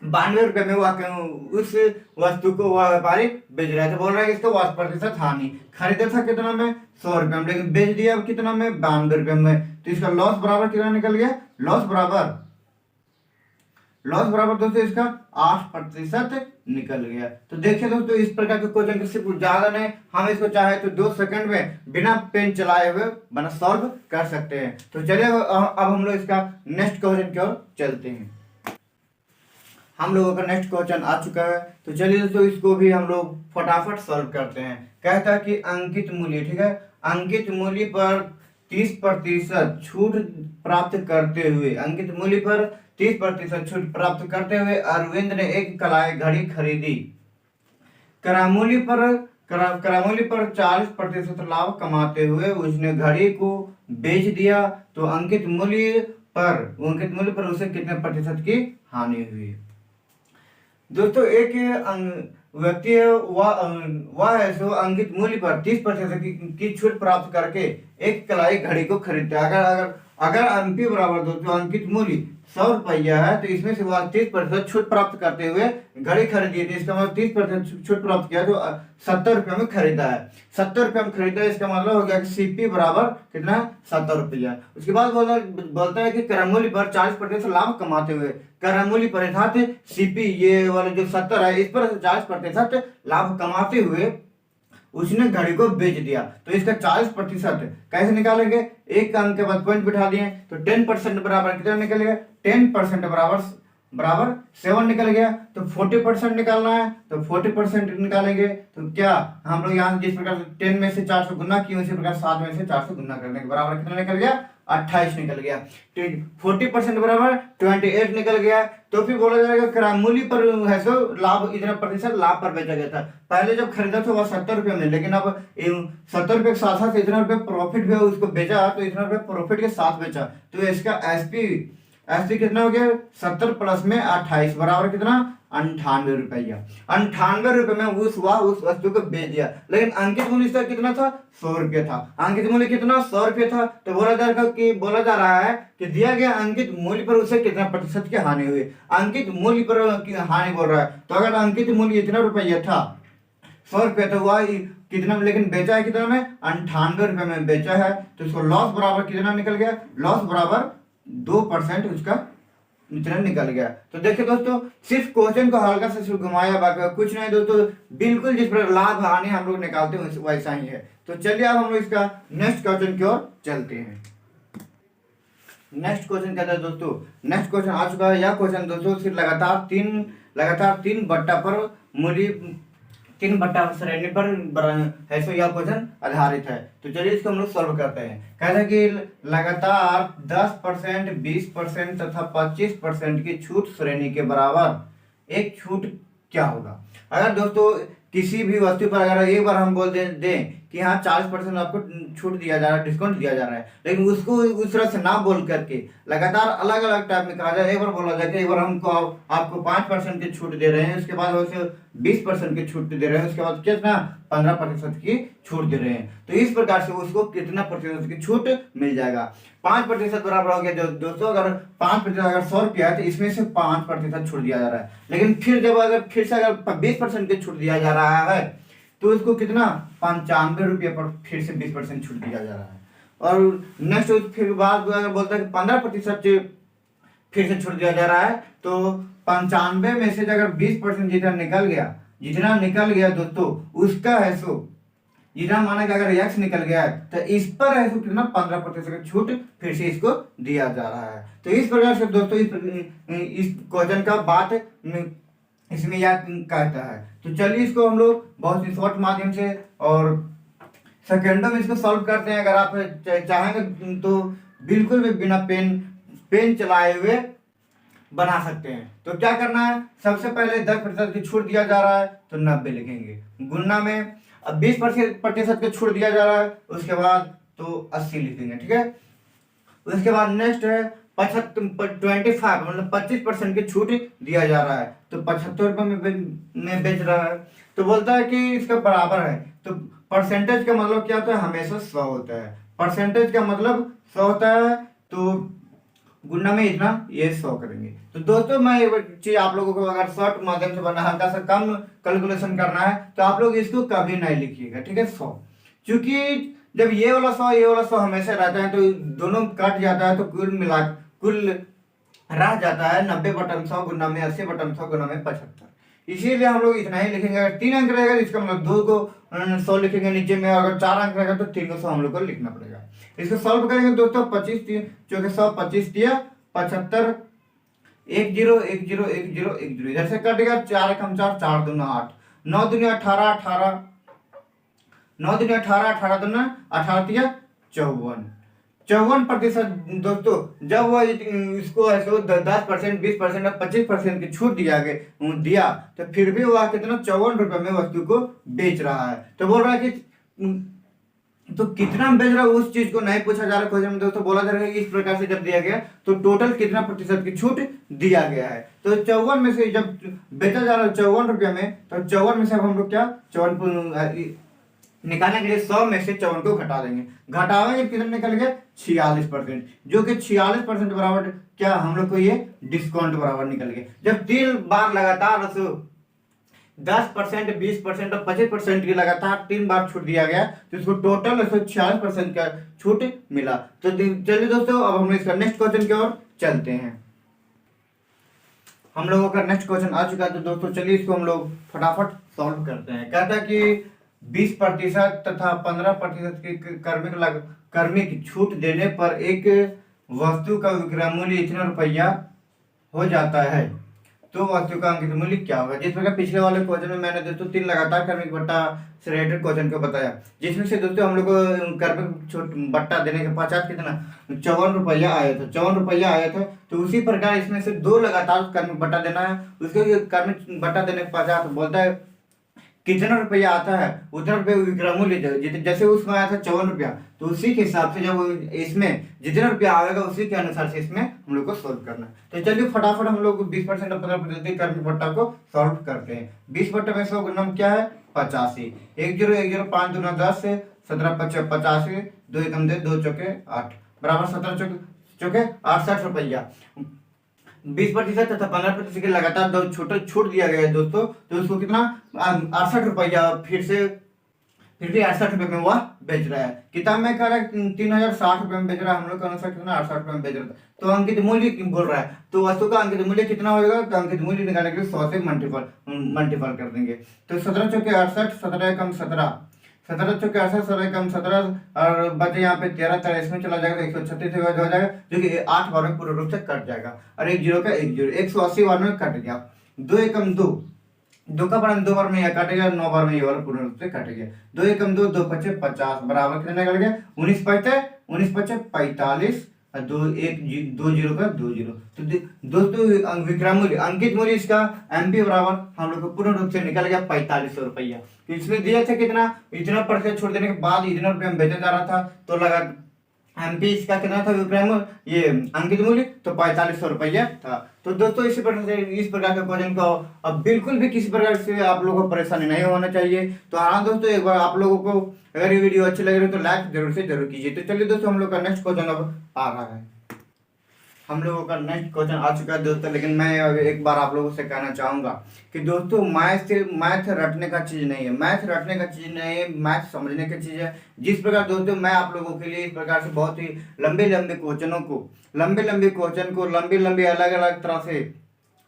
92 रुपये में उस वस्तु को वह व्यापारी बेच रहा था। बोल रहा है इसको 10% हानि। खरीदा था कितना में 100 रुपये में, लेकिन बेच दिया अब कितना में 92 रुपये में। तो इसका लॉस बराबर कितना निकल गया, लॉस बराबर दोस्तों इसका 8% निकल गया। तो देखिए दोस्तों इस प्रकार के क्वेश्चन सिर्फ ज्यादा नहीं, हम इसको चाहे तो 2 सेकंड में बिना पेन चलाए हुए बना सॉल्व कर सकते हैं। तो चलिए अब हम लोग इसका नेक्स्ट क्वेश्चन की ओर चलते हैं। हम लोगों का नेक्स्ट क्वेश्चन आ चुका है, तो चलिए दोस्तों इसको भी हम लोग फटाफट सॉल्व करते हैं। कहता है कि अंकित मूल्य, ठीक है, अंकित मूल्य पर 30% छूट प्राप्त करते हुए, अंकित मूल्य पर 30% छूट प्राप्त करते हुए अरविंद ने एक कलाई घड़ी खरीदी। करामूल्य पर 40% लाभ कमाते हुए उसने घड़ी को बेच दिया, तो अंकित मूल्य पर उसे कितने प्रतिशत की हानि हुई। दोस्तों एक व्यक्ति है वह है सो अंकित मूल्य पर 30% की छूट प्राप्त करके एक कलाई घड़ी को खरीदता है। अगर एमपी बराबर दोस्तों अंकित मूल्य 100 रुपया है, तो इसमें से वह 30% छूट प्राप्त करते हुए घड़ी खरीदी है। तो इसका मतलब 30% छूट प्राप्त किया तो 70 रुपये में खरीदा है। 70 रुपये में खरीदा है, इसका मतलब हो गया कि सीपी बराबर कितना 70 रुपया। उसके बाद बोलता है कि क्रयमूल्य पर 40% लाभ कमाते हुए, क्रयमूल्य पर अर्थात सीपी ये वाला जो 70 है इस पर 40% लाभ कमाते हुए उसने घड़ी को बेच दिया। तो इसका 40% कैसे निकालेंगे, एक अंक के बाद पॉइंट बिठा दिए, तो 10% बराबर कितना निकलेगा 10% बराबर 7 निकल गया। तो 40% निकालना है, तो 40% निकालेंगे तो क्या हम लोग यहाँ जिस प्रकार से 10 में से 4 से गुना किए उसी प्रकार 7 में से 4 से गुना करने के बराबर कितना निकल गया 28 निकल गया। 40% बराबर 28 निकल गया। तो फिर बोला जाएगा क्रयमूल्य पर है सो लाभ इतना प्रतिशत लाभ पर बेचा गया था। पहले जब खरीदा था वह 70 रुपये में, लेकिन अब 70 रुपये के साथ साथ इतना रुपये प्रॉफिट भी उसको बेचा, तो इतना रुपये प्रॉफिट के साथ बेचा। तो इसका एसपी कितना हो गया 70 प्लस में 28 बराबर कितना 98 रुपया। 98 रुपये में उस वस्तु को बेच दिया। लेकिन अंकित मूल्य इसका कितना था 100 रुपये था। अंकित मूल्य कितना 100 रुपये था। तो बोला जा रहा है कि दिया गया अंकित मूल्य पर उसे कितना प्रतिशत की हानि हुई। अंकित मूल्य पर हानि बोल रहा है, तो अगर अंकित मूल्य इतना रुपया था 100 रुपये, तो वह कितना लेकिन बेचा है कितना में 98 रुपये में बेचा है। तो इसको लॉस बराबर कितना निकल गया, लॉस बराबर 2% उसका इतना निकल गया। तो देखिए दोस्तों सिर्फ क्वेश्चन को हल्का से सिर्फ घुमाया, बाकी कुछ नहीं दोस्तों, बिल्कुल जिस पर लाभ हानि हम लोग निकालते हैं वैसा ही है। तो चलिए अब हम लोग इसका नेक्स्ट क्वेश्चन की ओर चलते हैं। नेक्स्ट क्वेश्चन कहता है दोस्तों, नेक्स्ट क्वेश्चन आ चुका है। यह क्वेश्चन दोस्तों सिर्फ लगातार तीन बट्टा पर मूल्य 3 बट्टा श्रेणी पर है सो यह क्वेश्चन आधारित है। तो चलिए इसको हम लोग सॉल्व करते हैं। कहते हैं कि लगातार 10%, 20% तथा 25% की छूट श्रेणी के बराबर एक छूट क्या होगा। अगर दोस्तों किसी भी वस्तु पर अगर एक बार हम बोल दें कि हाँ 40% आपको छूट दिया जा रहा है, डिस्काउंट दिया जा रहा है, लेकिन उसको उस तरह से ना बोल करके लगातार अलग अलग टाइप में कहा जाए। एक बार बोला जाए कि एक बार हमको आपको 5% की छूट दे रहे हैं, उसके बाद वैसे 20% की छूट दे रहे हैं, उसके बाद कितना 15% की छूट दे रहे हैं। तो इस प्रकार से उसको कितना प्रतिशत की छूट मिल जाएगा। 5% बराबर हो गया दोस्तों, अगर 5% अगर 100 रुपया है तो इसमें से 5% छूट दिया जा रहा है। लेकिन फिर से अगर 20% की छूट दिया जा रहा है तो उसको कितना 95 रुपये पर फिर से 20% छूट दिया जा रहा है। और नेक्स्ट फिर बाद अगर बोलता है कि 15% फिर से छूट दिया जा रहा है, तो 95 में से अगर 20% जितना निकल गया दोस्तों उसका है सो जितना माना कि अगर x निकल गया है तो इस पर है सो कितना 15% की छूट फिर से इसको दिया जा रहा है। तो इस प्रकार से दोस्तों इस क्वेश्चन का बात इसमें यह कहता है। तो चलिए इसको हम लोग बहुत ही शॉर्ट माध्यम से और सेकेंडों में इसको सॉल्व करते हैं। अगर आप चाहेंगे तो बिल्कुल भी बिना पेन पेन चलाए हुए बना सकते हैं। तो क्या करना है, सबसे पहले 10% की छूट दिया जा रहा है तो 90 लिखेंगे गुणा में। अब 20% की छूट दिया जा रहा है, उसके बाद तो 80 लिखेंगे, ठीक है। उसके बाद नेक्स्ट है 25 मतलब 25% की छूट दिया जा रहा है, तो 75 रुपये में बेच रहा है। तो बोलता है कि इसका बराबर है। तो परसेंटेज का मतलब क्या होता है, हमेशा 100 होता है। परसेंटेज का मतलब 100 होता है, तो गुना में इतना ये 100 करेंगे। तो दोस्तों मैं एक चीज आप लोगों को अगर शॉर्ट माध्यम से बना हल्का सा कम कैलकुलेशन करना है तो आप लोग इसको कभी नहीं लिखिएगा, ठीक है। 100 क्योंकि जब ये वाला 100 ये वाला 100 हमेशा रहता है तो दोनों कट जाता है, तो कुल रह जाता है 90/100 गुना में 80/100 गुना में 75। इसीलिए हम लोग इतना ही लिखेंगे। अगर 3 अंक रहेगा तो इसका मतलब 2 को 100 लिखेंगे नीचे में, अगर 4 अंक रहेगा तो 3 को 100 हम लोग को लिखना पड़ेगा। इसको सॉल्व करेंगे दोस्तों, 25 चौके 100 25 दिया 75 10 10 10 10 इधर से कट गया। 4 एकम 4 4 दूना 8 9 दूनी 18 18 9 दूनी 18 18 दूना 18 दिया 54% दोस्तों। जब वो इसको ऐसे 10% 20% और 25% की छूट दिया तो फिर भी वह कितना 54 रुपए में वस्तु को बेच रहा है। तो बोल रहा है कि तो कितना बेच रहा है उस चीज को नहीं पूछा जा रहा क्वेश्चन में दोस्तों। बोला जा रहा है कि इस प्रकार से जब दिया गया तो टोटल कितना प्रतिशत की छूट दिया गया है। तो 54 में से जब बेचा जा रहा है 54 रुपया में, तो 54 में से हम लोग क्या 54 निकालने के लिए 100 में से 54 को घटा देंगे। घटावेंगे कितना निकल गया 46%, जो कि 46% बराबर क्या हम लोग को ये डिस्काउंट बराबर निकल गया। जब 3 बार लगातार 10%, 20% और 25% की लगातार 3 बार छूट दिया गया तो इसको टोटल 46% का छूट मिला। तो चलिए दोस्तों अब हम इसका नेक्स्ट क्वेश्चन की ओर चलते हैं। हम लोगों का नेक्स्ट क्वेश्चन आ चुका है, तो दोस्तों चलिए इसको हम लोग फटाफट सॉल्व करते हैं। कहता है कि 20% तथा 15% की कर्मी की छूट देने पर एक वस्तु का विक्रय मूल्य इतना रुपया हो जाता है, तो वस्तु का अंकित मूल्य क्या होगा। जिस प्रकार पिछले वाले क्वेश्चन में मैंने दोस्तों 3 लगातार क्रमिक बट्टा से रिलेटेड क्वेश्चन को बताया, जिसमें से दोस्तों हम लोग को क्रमिक बट्टा देने के पश्चात कितना 54 रुपया आया था, 54 रुपया आया था। तो उसी प्रकार इसमें से 2 लगातार क्रमिक बट्टा देना है। उसके क्रमिक बट्टा देने के पश्चात बोलता है कितना रुपया आता है उतना रुपया विक्रय मूल्य, जैसे उसमें आया था 54 रुपया, तो उसी के हिसाब से जब इसमें जितना रुपया आएगा उसी के अनुसार से इसमें हम लोग को सॉल्व करना है। तो चलिए फटाफट हम लोग 20% और 15% क्रमिक बट्टा को सॉल्व करते हैं। 20 बट्टा में 100 गुना क्या है 85, 10 10 5 दूना 10 से 17 55 85 2 एकम 2 चौके 8 बराबर 17 चौके 68 रुपया। 20% तथा 15% के लगातार 2 छूट दिया गया है दोस्तों, तो उसको कितना 68 रुपया फिर भी 68 रुपये में वह बेच रहा है। किताब में कह रहा है 3060 रुपये में बेच रहा है, हम लोग के अनुसार कितना 68 रुपये में बेच रहा है। तो अंकित मूल्य बोल रहा है, तो वस्तु का अंकित मूल्य कितना होगा, तो अंकित मूल्य निकालने के लिए 100 से मल्टीपल कर देंगे। तो 17 चौके 68 17 एकम 17 17 चौके 68 17 एकम 17 और बचे यहाँ पे 13 इसमें चला जाएगा 136 हो जाएगा, जो कि 8 बार में पूर्ण रूप से कट जाएगा। और 1 0 का 1 0 180 बार में कट गया। 2 एकम 2 का बड़ा 2 बार में यह कटेगा, 9 बार में ये वाला पूर्ण रूप से कट गया। 2 एकम 2 2 पचे 50 बराबर कितना निकल गया 19 पचे 45 और 2 1 2 0 का 2 0। तो दोस्तों विक्रय मूल्य अंकित मूल्य इसका एमपी बराबर हम लोग को पूर्ण रूप से निकल गया 4500 रुपया। तो इसमें दिया था कितना इतना प्रतिशत छोड़ देने के बाद इतना रुपया में बेचा जा रहा था, तो लगा एमपी इसका कितना था विक्रय मूल्य ये अंकित मूल्य तो 4500 रुपया था। तो दोस्तों इसी प्रकार से इस प्रकार के क्वेश्चन को अब बिल्कुल भी किसी प्रकार से आप लोगों को परेशानी नहीं होना चाहिए। तो हाँ दोस्तों एक बार आप लोगों को अगर ये वीडियो अच्छी लग रही है तो लाइक जरूर से जरूर कीजिए। तो चलिए दोस्तों हम लोग का नेक्स्ट क्वेश्चन अब आ रहा है। हम लोगों का नेक्स्ट क्वेश्चन आ चुका है दोस्तों, लेकिन मैं एक बार आप लोगों से कहना चाहूंगा कि दोस्तों मैथ रटने का चीज नहीं है, मैथ रटने का चीज नहीं है, मैथ समझने की चीज है। जिस प्रकार दोस्तों मैं आप लोगों के लिए इस प्रकार से बहुत ही लंबे लंबे क्वेश्चन को लंबी लंबी अलग अलग तरह से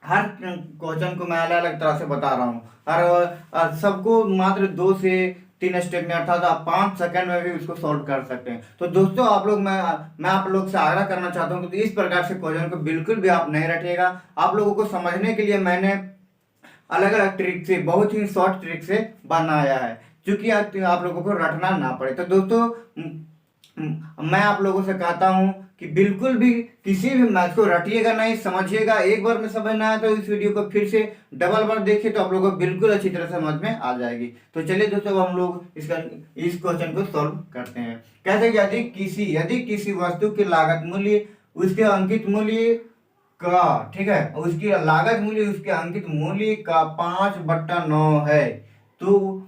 हर क्वेश्चन को मैं अलग अलग तरह से बता रहा हूँ, और सबको मात्र 2 से 3 स्टेप में अर्थात आप 5 सेकंड में भी उसको सॉल्व कर सकते हैं। तो दोस्तों आप लोग मैं आप लोग से आग्रह करना चाहता हूँ कि इस प्रकार से क्वेश्चन को बिल्कुल भी आप नहीं रटिएगा। आप लोगों को समझने के लिए मैंने अलग अलग ट्रिक से, बहुत ही शॉर्ट ट्रिक से बनाया है, क्योंकि आप लोगों को रटना ना पड़े। तो दोस्तों मैं आप लोगों से कहता हूं कि बिल्कुल भी किसी भी मैथ को रटिएगा नहीं, समझिएगा। एक बार में समझ ना आया तो इस वीडियो को फिर से डबल बार देखिए, तो आप लोगों को बिल्कुल अच्छी तरह समझ में आ जाएगी। तो चलिए दोस्तों हम लोग इस क्वेश्चन को सॉल्व करते हैं। कहते हैं कि यदि किसी वस्तु की लागत मूल्य उसके अंकित मूल्य का, ठीक है, उसकी लागत मूल्य उसके अंकित मूल्य का 5/9 है, तो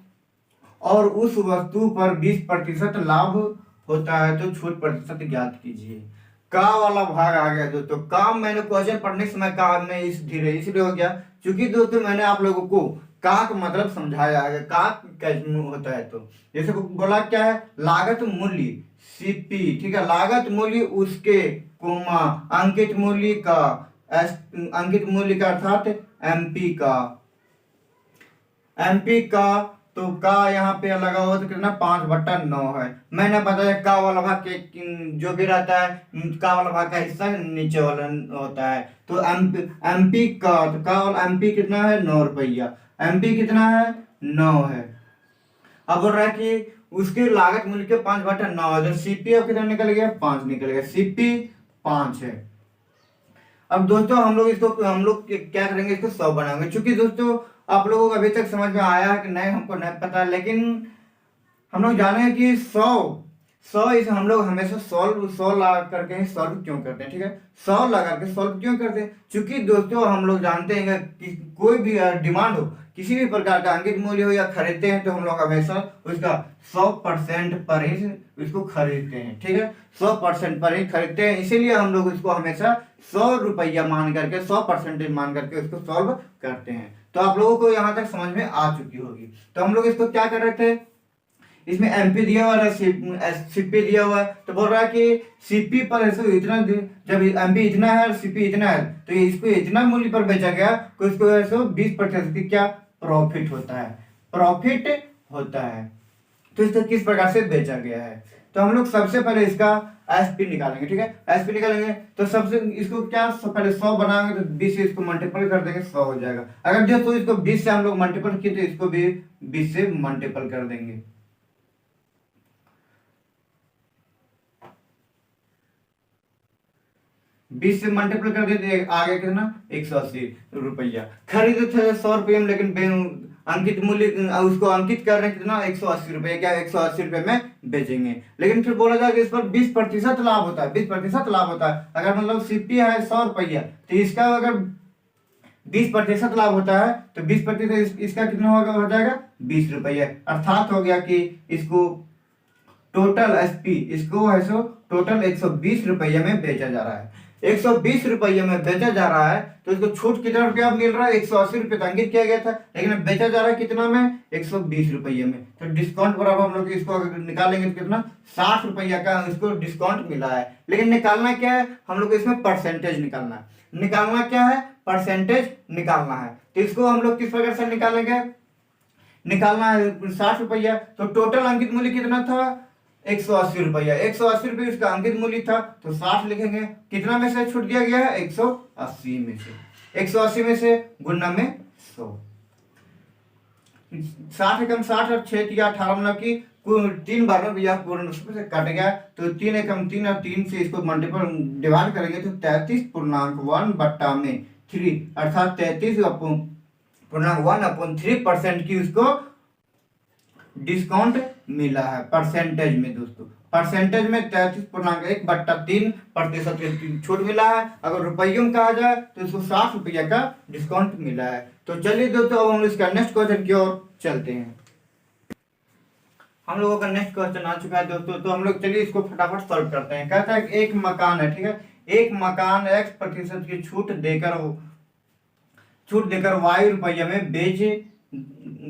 और उस वस्तु पर 20% लाभ होता है, तो छूट प्रतिशत ज्ञात कीजिए। का वाला भाग आ गया दोस्तों। काम मैंने क्वेश्चन पढ़ने के समय काम में इसलिए हो गया क्योंकि दोस्तों मैंने आप लोगों को का मतलब समझाया है, का कैसे होता है। तो जैसे बोला क्या है, लागत मूल्य सीपी, ठीक है, लागत मूल्य उसके कोमा अंकित मूल्य का, अंकित मूल्य का अर्थात एमपी का, तो का यहाँ पे लगा हुआ तो कितना 5/9 है। मैंने बताया का वाला भाग के जो भी रहता है, का वाला भाग का हिस्सा नीचे वाला होता है। तो एमपी का, तो का वाला एमपी कितना है 9 रुपया, एमपी कितना है 9 है। अब बोल रहा है कि उसकी लागत मूल्य के 5/9 है, तो सीपी अब कितना निकल गया 5 निकल गया, सीपी 5 है। अब दोस्तों हम लोग क्या करेंगे, इसको 100 बनाएंगे। क्योंकि दोस्तों आप लोगों को अभी तक समझ में आया है कि नहीं हमको नहीं पता, लेकिन हम लोग जाने हैं कि 100 इसे हम लोग हमेशा सॉल्व लगा करके ही सॉल्व क्यों करते हैं, ठीक है, 100 लगा के सॉल्व क्यों करते हैं। क्योंकि दोस्तों हम लोग जानते हैं कि कोई भी डिमांड हो, किसी भी प्रकार का अंकित मूल्य हो या खरीदते हैं, तो हम लोग हमेशा उसका 100% पर ही उसको खरीदते हैं, ठीक है, 100% पर ही खरीदते हैं। इसीलिए हम लोग उसको हमेशा 100 रुपया मान करके, 100% मान करके उसको सॉल्व करते हैं। तो आप लोगों को यहाँ तक समझ में आ चुकी होगी। तो हम लोग इसको क्या कर रहे थे, इसमें एमपी दिया हुआ है, सीपी दिया हुआ है, तो बोल रहा है कि सीपी पर इतना, जब एमपी इतना है और सीपी इतना है, तो इसको इतना मूल्य पर बेचा गया तो इसको 20% की क्या प्रॉफिट होता है, प्रॉफिट होता है। तो इसको किस प्रकार से बेचा गया है, तो हम लोग सबसे पहले इसका एसपी निकालेंगे, ठीक है, एसपी निकालेंगे तो सबसे इसको क्या पहले 100 बनाएंगे, तो 20 से इसको मल्टीपल कर देंगे, 100 हो जाएगा। अगर जो तो इसको 20 से हम लोग मल्टीपल किए तो इसको भी 20 से मल्टीपल कर देंगे। बीस से मल्टीपल कर देते, आगे कितना 180 रुपया। खरीदे थे 100 रुपये में, लेकिन अंकित मूल्य उसको अंकित कर रहे हैं कितना 180 रुपये, क्या 180 रुपये में बेचेंगे। लेकिन फिर बोला जाए कि इस पर 20% लाभ होता है, 20% लाभ होता है। अगर मतलब सीपी है 100 रुपया, तो इसका अगर 20% लाभ होता है, तो 20% इसका कितना होगा, हो जाएगा 20 रुपया। अर्थात हो गया कि इसको टोटल एसपी, इसको है सो टोटल 120 रुपये में बेचा जा रहा है, 120 रुपये में बेचा जा रहा है। तो इसको छूट कितना रुपया मिल रहा है, 180 रुपये अंकित किया गया था, लेकिन बेचा जा रहा है कितना में, 120 रुपये में। तो डिस्काउंट बराबर हम लोग इसको अगर निकालेंगे तो कितना 60 रुपया का इसको डिस्काउंट मिला है। लेकिन निकालना क्या है, हम लोग इसमें परसेंटेज निकालना है, निकालना क्या है, परसेंटेज निकालना है। तो इसको हम लोग किस प्रकार से निकालेंगे, निकालना है 60 रुपया, तो टोटल अंकित मूल्य कितना था 180 रुपया, 180 रुपये उसका अंकित मूल्य था, तो 60 लिखेंगे। कितना में से छूट दिया गया है, 180 में से, 180 में से गुना में 100, 60 एकम 60 और 6 या 18 मतलब की 3 बार में भैया पूर्ण से कट गया, तो 3 एकम 3 और 3 से इसको मल्टीपल डिवाइड करेंगे तो 33.1/3 अर्थात 33.1/3% की उसको डिस्काउंट मिला है परसेंटेज में। दोस्तों परसेंटेज में 33.1/3% की छूट मिला है। अगर रुपयों में कहा जाए तो इसको 60 रुपया का डिस्काउंट मिला है। तो चलिए दोस्तों अब हम इसका नेक्स्ट क्वेश्चन की ओर चलते हैं। हम लोगों का नेक्स्ट क्वेश्चन आ चुका है दोस्तों, तो हम लोग चलिए इसको फटाफट सॉल्व करते हैं। कहता है एक मकान है, ठीक है, एक मकान X% की छूट देकर Y रुपये में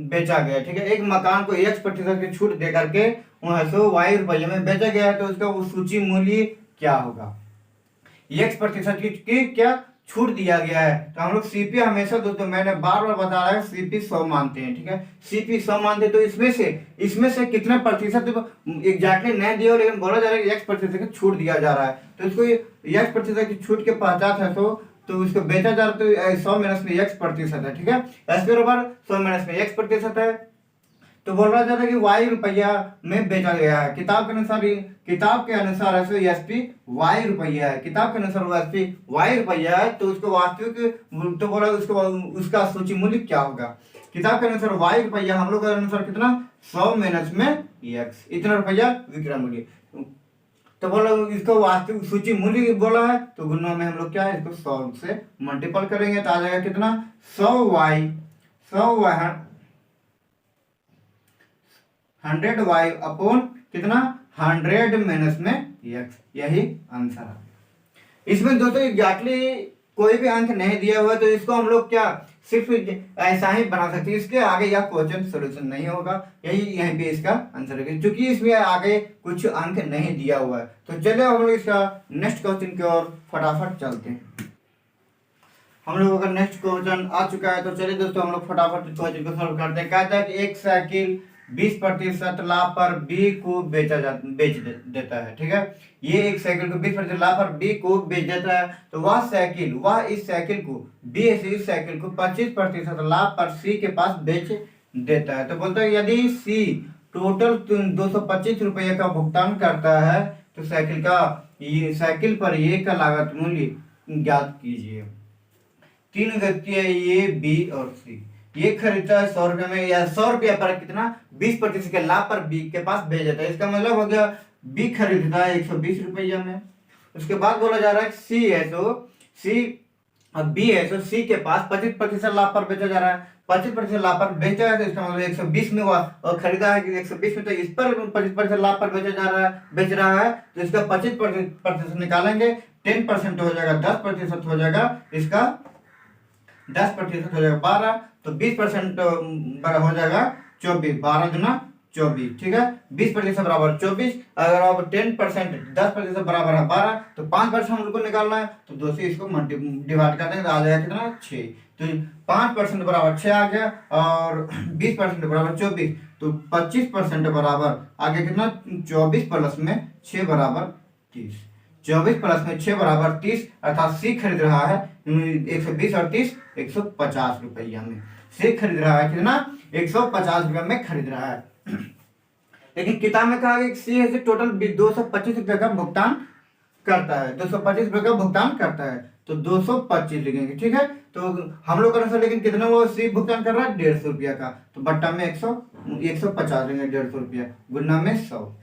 बेचा गया, ठीक है, एक मकान को X% की छूट देकर के वहां से Y रुपये में बेचा गया है, तो उसका वो सूची मूल्य क्या होगा, X% की क्या छूट दिया गया है। तो हम लोग सीपी हमेशा दोस्तों मैंने बार बार बता रहा है सीपी 100 मानते हैं, ठीक है, सीपी 100 मानते हैं। तो इसमें से कितने प्रतिशत एग्जैक्टली नहीं दिया, लेकिन बोला जा रहा है X% की छूट दिया जा रहा है। तो इसको X% की छूट के 50 है तो तो उसको बेचा जा रहा है, तो 100 माइनस में x प्रतिशत है, ठीक है। s बराबर 100 माइनस में x प्रतिशत है। तो बोल रहा जाता है कि y रुपया में बेचा गया है। किताब के अनुसार एसपी y रुपया है, किताब के अनुसार एसपी y रुपया है, तो उसको वास्तविक, तो बोला उसका सूची मूल्य क्या होगा। किताब के अनुसार y रुपया, हम लोग के अनुसार कितना, 100 माइनस में x, इतना रुपया विक्रय मूल्य। तो बोला इसको वास्तविक सूची मूल्य बोला है, तो गुना में हम लोग क्या है, इसको 100 से मल्टीपल करेंगे तो आ जाएगा कितना, 100y 100y अपॉन कितना, 100 माइनस में x, यही आंसर है। इसमें दोस्तों एग्जैक्टली कोई भी अंक नहीं दिया हुआ, तो इसको हम लोग क्या सिर्फ ऐसा ही बना सकते हैं, इसके आगे यह क्वेश्चन सोल्यूशन नहीं होगा, यहीं पे इसका आंसर है, क्योंकि इसमें आगे कुछ अंक नहीं दिया हुआ है। तो चलिए हम लोग इसका नेक्स्ट क्वेश्चन की ओर फटाफट चलते हैं। हम लोगों का नेक्स्ट क्वेश्चन आ चुका है, तो चलिए दोस्तों हम लोग फटाफट क्वेश्चन को सॉल्व करते हैं। कहता है कि एक साइकिल 20% लाभ पर बी को बेच देता है, ठीक है। ये एक साइकिल को 20% लाभ पर बी को बेच देता है, तो वह इस साइकिल को बी इस साइकिल को 25% लाभ पर सी के पास बेच देता है। तो बोलता है यदि सी टोटल 225 रुपये का भुगतान करता है, तो साइकिल पर ये का लागत मूल्य ज्ञात कीजिए। 3 व्यक्ति है, ए बी और सी। ये खरीदता है 100 रुपये में, या 100 रुपया पर कितना, 20% के लाभ पर बी के पास भेज देता है। इसका मतलब हो गया बी खरीदता है 120 रुपया में। उसके बाद बोला जा रहा है सी है, तो बी है, तो सी के पास 25% लाभ पर बेचा जा रहा है। 25% लाभ पर बेचा है, तो इसका मतलब 120 में हुआ, और खरीदा है कि 120 में, तो इस पर 25% लाभ पर बेच रहा है, तो इसका 25% निकालेंगे, 10% हो जाएगा 10% हो जाएगा, इसका 10% हो जाएगा 12, तो 20% हो जाएगा 24, 12 गुना 24, ठीक है। 20% बराबर 24, अगर अब 10% 10% बराबर है 12, तो 5% हम लोग को निकालना है, तो 2 से इसको डिवाइड कर देंगे तो आ जाएगा कितना, 6। तो 5% बराबर 6 आ गया, और 20% बराबर 24, तो 25% बराबर आगे कितना, 24 प्लस में 6 बराबर 30। 24 प्लस में 6 बराबर 30, अर्थात सी खरीद रहा है 120 और 30 150 रुपया में। सी खरीद रहा है कितना, 150 रुपया में खरीद रहा है। लेकिन किताब में कहा कि सी है टोटल 225 रुपये का भुगतान करता है, 225 रुपये का भुगतान करता है, तो 225 लिखेंगे, ठीक है। तो हम लोग का लेकिन कितना वो सी भुगतान कर रहा है, 150 रुपया का, तो बट्टा में 150 लेंगे, 150 रुपया गुना में 100,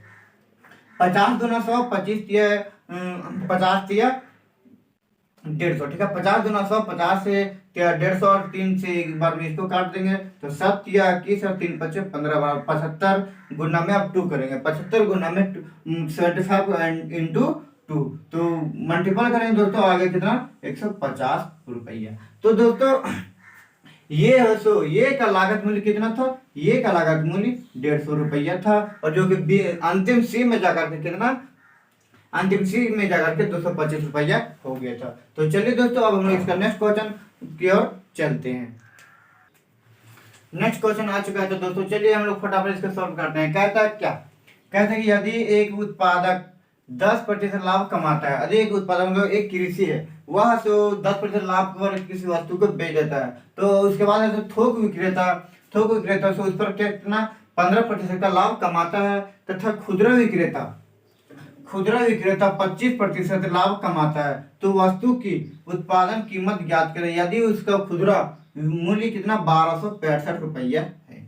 50 गुना 100, 25 दिया 50 दिया 150, ठीक है। 50 गुना 100, 50 से 150 और 3 से एक बार में इसको काट देंगे, तो 7 दिया 21 और 3 25 15 बार 75 गुना में अब 2 करेंगे, 75 गुना में 75 इंटू 2, तो मल्टीपल करेंगे दोस्तों, आगे कितना, 150 रुपया। तो दोस्तों ये है, सो ये का लागत मूल्य कितना था, ये का लागत मूल्य 150 रुपया था, और जो कि अंतिम सी में जाकर के कितना, अंतिम सी में जाकर के 225 रुपया हो गया था। तो चलिए दोस्तों अब हम लोग इसका नेक्स्ट क्वेश्चन की ओर चलते हैं। नेक्स्ट क्वेश्चन आ चुका है, तो दोस्तों चलिए हम लोग फटाफट इसको सॉल्व करते हैं। कहता है क्या, कहता है कि यदि एक उत्पादक 10% लाभ कमाता है, यदि एक उत्पादक मतलब एक कृषि है, वह तो 10% लाभ पर किसी वस्तु को बेच देता है, तो उसके बाद तो थोक विक्रेता से उस पर कितना 15% का लाभ कमाता है, तथा खुदरा विक्रेता 25% लाभ कमाता है, तो वस्तु की उत्पादन कीमत ज्ञात करें यदि उसका खुदरा मूल्य कितना 1265 रुपया है।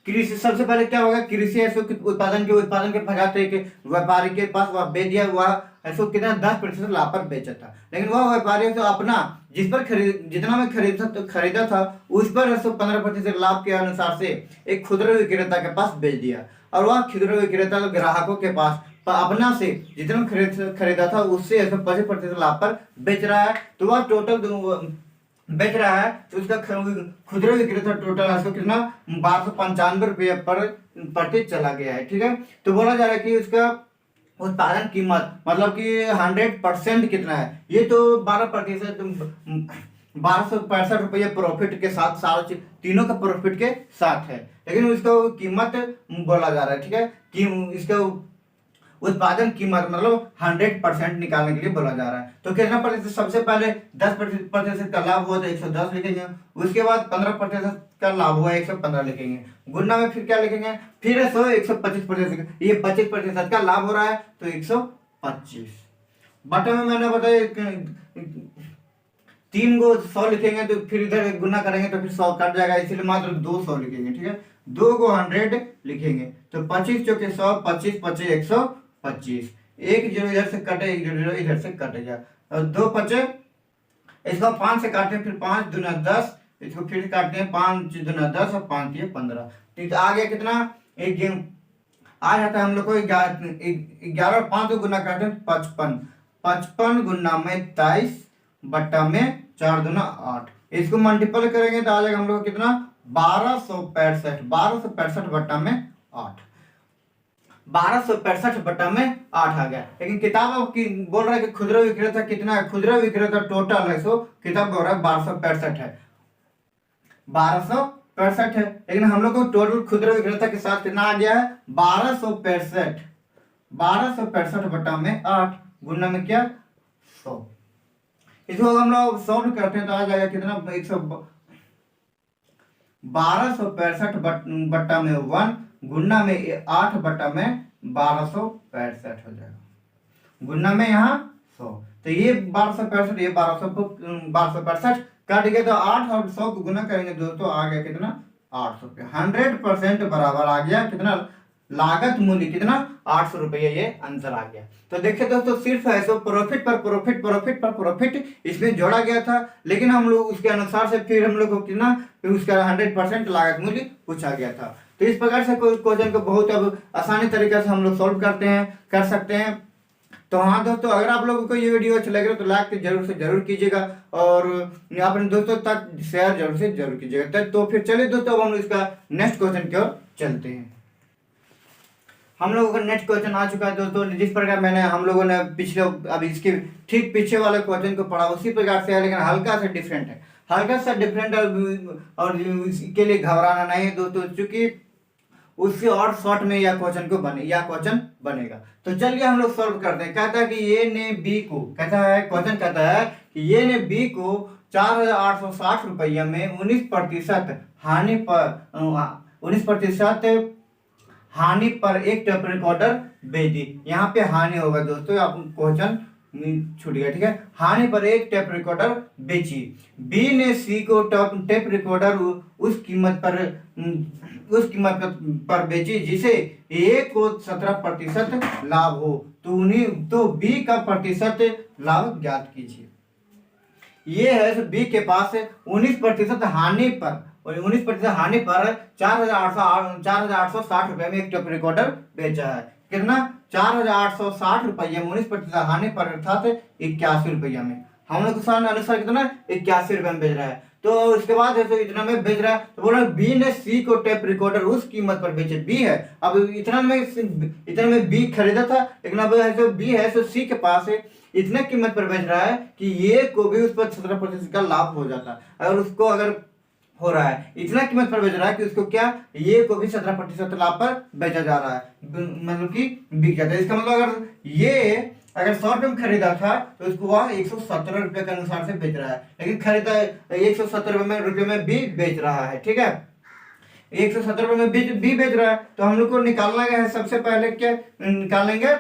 कृषि सबसे पहले क्या होगा, कृषि ऐसे उत्पादन के 50 के व्यापारी के पास वह बेच दिया, वह ऐसे कितना 10% लाभ पर बेचा था, लेकिन वह व्यापारी तो अपना जिस पर जितना में खरीदा था उस पर 15% लाभ के अनुसार से एक खुदरा विक्रेता के पास बेच दिया, और वह खुदरा विक्रेता ग्राहकों के पास अपना से जितना खरीदा था उससे 25% लाभ पर बेच रहा है, तो वह टोटल बेच रहा है, तो उसका खुदरा विक्रेता टोटल ऐसा कितना 1295 रुपये पर प्रति चला गया है, ठीक है। तो बोला जा रहा है कि उसका उत्पादन कीमत मतलब कि 100% कितना है, ये तो 12% 1265 रुपये प्रॉफिट के साथ, सारे तीनों का प्रॉफिट के साथ है, लेकिन उसका कीमत बोला जा रहा है, ठीक है। कि इसका उत्पादन कीमत मतलब 100% निकालने के लिए बोला जा रहा है। तो कितना प्रतिशत, सबसे पहले 10% का लाभ हुआ तो 110 लिखेंगे, उसके बाद 15% का लाभ हुआ 115 लिखेंगे, गुना में फिर क्या लिखेंगे, फिर 100 125%, ये 25% का लाभ हो रहा है तो 125। बटे में मैंने बताया 3 को 100 लिखेंगे तो फिर इधर गुना करेंगे तो फिर 100 कट जाएगा, इसलिए मात्र 200 लिखेंगे। ठीक है, 2 को 100 लिखेंगे तो 25 चौके 100, 25 25 125, एक जीरो इधर से कटे, एक जीरो इधर से कटेगा और 2 बचे, इसको 5 से काटे, फिर 5 दूना 10, इसको फिर काटते हैं 5 दूना 10 और 5 ये 15, तो आ गया कितना, एक आ जाता है हम लोग को 11 और 5 को गुना करते हैं 55, 55 गुना में 23 बट्टा में 4 दूना 8, इसको मल्टीपल करेंगे तो आ जाएगा हम लोग को कितना, 1265, 1265 बट्टा में 8, 1265 बट्टा में 8 आ गया। लेकिन किताब की बोल रहा है कि खुदरा विक्रेता कितना है, खुदरा विक्रेता टोटल है, सो किताब बोल रहा है 1265 है, 1265 है, लेकिन हम लोग को टोटल खुदरा विक्रेता के साथ कितना आ गया है, 1265, 1265 बट्टा में 8 गुना में क्या 100, इसको हम लोग सॉल्व करते हैं तो आ जाएगा कितना, 1265 बट्टा में 1 गुना में 8 बट्टा में 1265 हो जाएगा, गुना में यहाँ 100, तो ये 1265, ये 1265 काट गया तो 8 और 100 को गुना करेंगे दोस्तों आ गया कितना, 800 रुपये, 100% बराबर आ गया कितना, लागत मूल्य कितना, 800 रुपये, ये आंसर आ गया। तो देखिए दोस्तों सिर्फ है सो प्रॉफिट पर प्रॉफिट, प्रॉफिट पर प्रॉफिट इसमें जोड़ा गया था, लेकिन हम लोग उसके अनुसार से फिर हम लोग को कितना, फिर उसका 100% लागत मूल्य पूछा गया था। तो इस प्रकार से क्वेश्चन को बहुत अब आसानी तरीके से हम लोग सॉल्व करते हैं, कर सकते हैं। तो हाँ दोस्तों, अगर आप लोगों को ये वीडियो अच्छा लग रहा है तो लाइक जरूर से जरूर कीजिएगा और अपने दोस्तों तक शेयर जरूर से जरूर कीजिएगा। तो फिर चलिए दोस्तों अब हम लोग इसका नेक्स्ट क्वेश्चन की ओर चलते हैं। हम लोगों का नेक्स्ट क्वेश्चन आ चुका है दोस्तों, जिस प्रकार मैंने हम लोगों ने पिछले अब इसके ठीक पीछे वाले क्वेश्चन को पढ़ा उसी प्रकार से है, लेकिन हल्का सा डिफरेंट है, हल्का सा डिफरेंट और इसके लिए घबराना नहीं है दोस्तों, क्योंकि उससे और शॉर्ट में यह क्वेश्चन बनेगा। तो चलिए हम लोग सॉल्व करते हैं। कहता है कि ये ने बी को, कहता है क्वेश्चन कहता है कि ये ने बी को 4860 रुपया में 19% हानि पर एक टेप रिकॉर्डर बेच दी। यहाँ पे हानि होगा दोस्तों, आप क्वेश्चन छूट गया, ठीक है। हानि पर एक टेप रिकॉर्डर बेची, बी ने सी को टेप रिकॉर्डर उस कीमत पर बेची जिसे ए को 17% लाभ हो, तो बी का प्रतिशत लाभ ज्ञात कीजिए। ये है बी के पास 19% हानि पर 4860 रुपए में एक टेप रिकॉर्डर बेचा है। कितना, 4860 रुपये में 19% हानि पर अर्थात 81 रुपया में। हम लोग के अनुसार कितना 81 रुपये में बेच रहा है। तो उसके बाद तो इतना में बेच रहा है, तो बोल रहा है बी ने सी को टेप रिकॉर्डर उस कीमत पर बेचे। बी है, अब इतना में बी खरीदा था, लेकिन अब जो बी है तो सी के पास है, इतने कीमत पर बेच रहा है कि ये को भी उस पर 17% का लाभ हो जाता। अगर उसको अगर हो रहा है इतना कीमत पर बेच रहा है कि उसको क्या, ये को भी 17% लाभ पर बेचा जा रहा है, मतलब कि बिक जाता है। इसका मतलब अगर 100 रुपये में खरीदा था तो उसको वह 117 रुपये के अनुसार से बेच रहा है, लेकिन खरीदा 170 रुपये में भी बेच रहा है, ठीक है। 170 रुपये में भी बेच रहा है, तो हम लोग को निकालना है सबसे पहले क्या निकालेंगे,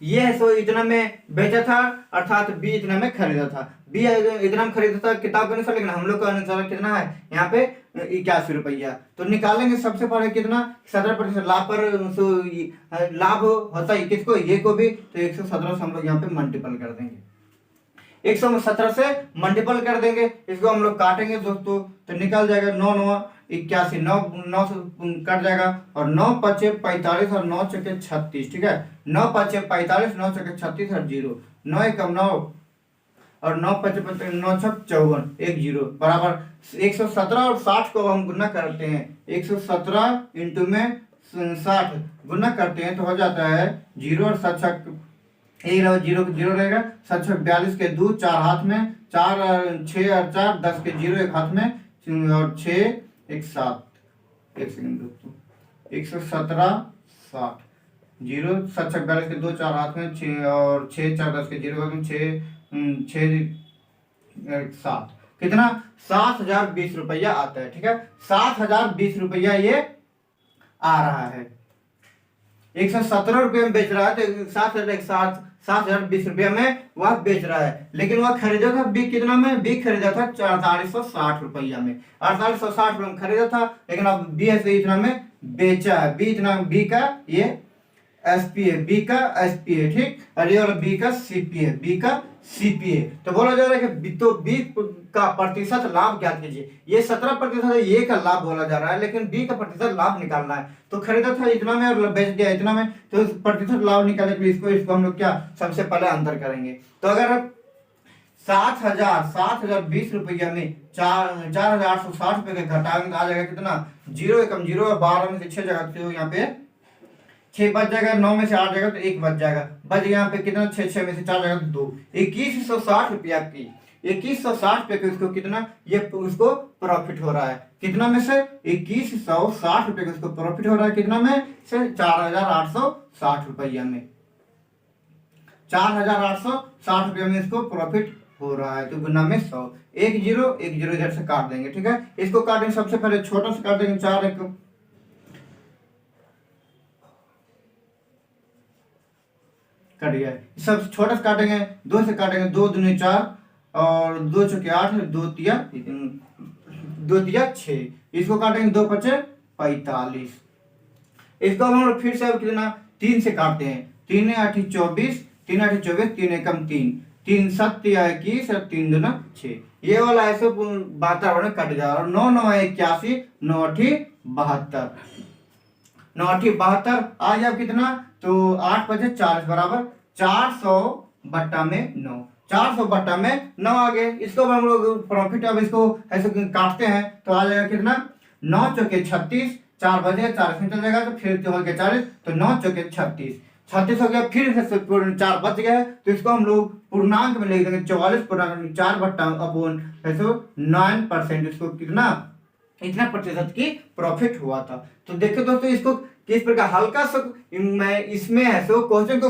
ये है सो इतना में बेचा था अर्थात बी इतना में खरीदा था, बी इतना में खरीदा था किताब के अनुसार, लेकिन हम लोग का अनुसार कितना है यहाँ पे 81 रुपया। तो निकालेंगे सबसे पहले कितना 17% लाभ पर लाभ होता है किसको, ये को भी, तो 117 से हम लोग यहाँ पे मल्टीपल कर देंगे, 117 से मल्टीपल कर देंगे, इसको हम लोग काटेंगे दोस्तों, तो निकल जाएगा 9 9 81, 9 से कट जाएगा और 9 5 45 और 9 6 36, ठीक है। 9 5 45, 9 6 36 और 0, 9 1 9 और 9 5 9 6 54, 1 0 बराबर 117 और 60 को हम गुना करते हैं, 117 इंटू में 60 गुना करते हैं तो हो जाता है 0 और 7 0 रहेगा, 7 42 के 2 4 हाथ में, 4 6 और 4 10 के 0 एक हाथ में और 6 1 7, एक सेकंड दोस्तों, 117 60 जीरो 7 42 के 2 4 हाथ में 6 और 6 4 10 के 0 का 6 कितना 7,020 आता है। ठीक है, 7,020 ये आ रहा है। 117 रुपये में बेच रहा है, तो 7,020 में वह बेच रहा है। लेकिन वह खरीदा था बी कितना में, बी खरीदा था 4860 में, 4860 में खरीदा था। लेकिन अब बी ऐसे इतना में बेचा है, बी इतना, बी का ये एसपी है, बी का एसपी है, ठीक, और ये वाला बी का सीपी है, बी का सीपी है। तो बोला जा रहा है कि तो बी का प्रतिशत लाभ ज्ञात कीजिए। ये 17% ये का लाभ बोला जा रहा है, लेकिन बी का प्रतिशत लाभ निकालना है। तो खरीदा था इतना में और बेच दिया इतना में, तो प्रतिशत लाभ निकालने के लिए इसको हम लोग क्या सबसे पहले अंतर करेंगे। तो अगर 7,020 में 4,860 रुपए के घटाएंगे तो आ जाएगा कितना, 0 एकम 0, 12 में से 6 जगह तो यहाँ पे 6 बच जाएगा, 9 में से 8 जाएगा तो 1 बच जाएगा, बच यहाँ पे कितना 6 में से 4 जाएगा तो 2, 2160 रुपया की 2160 रुपये के उसको कितना ये उसको प्रॉफिट हो रहा है। कितना में से 2160 रुपये का उसको प्रॉफिट हो रहा है, कितना में से 4,860 रुपया में, 4,860 रुपये में इसको प्रॉफिट हो रहा है। तो गुना में 100, 1 0 इधर से काट देंगे। ठीक है, इसको काटेंगे सबसे पहले छोटा से काट देंगे, 4 1 कट गया। सब छोटा से काटेंगे, 2 से काटेंगे, 2 दूनी 4 और 2 चौके 8, 2 तिया 6, इसको काटेंगे 2 5 45। इसको हम लोग फिर से कितना 3 से काटते हैं, 3 8 24, 3 8 24, 3 एकम 3, 3 7 21 और 3 दूना 6। ये वाला ऐसे 72 कट गया, और 9 9 81, 9 8 72, 9 8 72 आ गया कितना, तो 8 5 40 बराबर 400 बट्टा में 9, 400 बट्टा में 9 आ गए। इसको हम लोग प्रॉफिट अब इसको ऐसे काटते हैं तो आ जाएगा कितना, 9 चौके 36, 4 बजे 40 में चल जाएगा, तो फिर हो गया 40, तो 9 चौके 36, 36 हो गया, फिर से 4 बच गया है, तो इसको हम लोग पूर्णांक में लिख देंगे 44/4 बट्टा अपॉन 9%। इसको कितना इतना प्रतिशत की प्रॉफिट हुआ था। तो देखो दोस्तों, इसको किस प्रकार हल्का सा मैं इसमें है सो क्वेश्चन को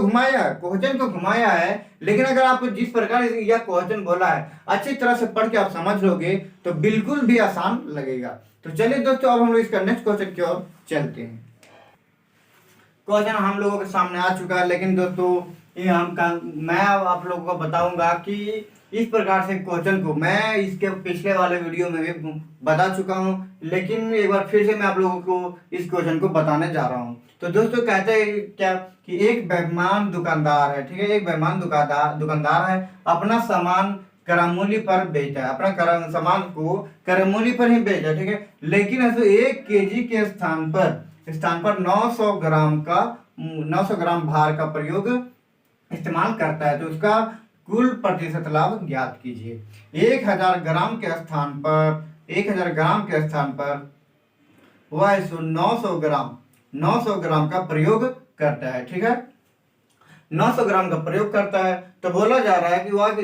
घुमाया है, लेकिन अगर आपको जिस प्रकार यह क्वेश्चन बोला है अच्छी तरह से पढ़ के आप समझ लोगे तो बिल्कुल भी आसान लगेगा। तो चलिए दोस्तों, अब हम लोग इसका नेक्स्ट क्वेश्चन की ओर चलते हैं। क्वेश्चन हम लोगों के सामने आ चुका है, लेकिन दोस्तों ये मैं आप लोगों को बताऊंगा कि इस प्रकार से क्वेश्चन को मैं इसके पिछले वाले वीडियो में भी बता चुका हूं, लेकिन एक बार फिर से मैं आप लोगों को इस क्वेश्चन को बताने जा रहा हूं। तो दोस्तों कहते हैं क्या कि एक बेईमान दुकानदार है, ठीक है, एक बेईमान दुकानदार है, अपना सामान क्रयमूल्य पर बेचता है, अपना सामान को क्रयमूल्य पर ही बेचता है, ठीक है, लेकिन ऐसे 1 केजी के स्थान पर 900 ग्राम भार का प्रयोग इस्तेमाल करता है, तो उसका कुल प्रतिशत लाभ ज्ञात कीजिए। 1000 ग्राम के स्थान पर वह 900 ग्राम का प्रयोग करता है, ठीक है, 900 ग्राम का प्रयोग करता है। तो बोला जा रहा है कि वह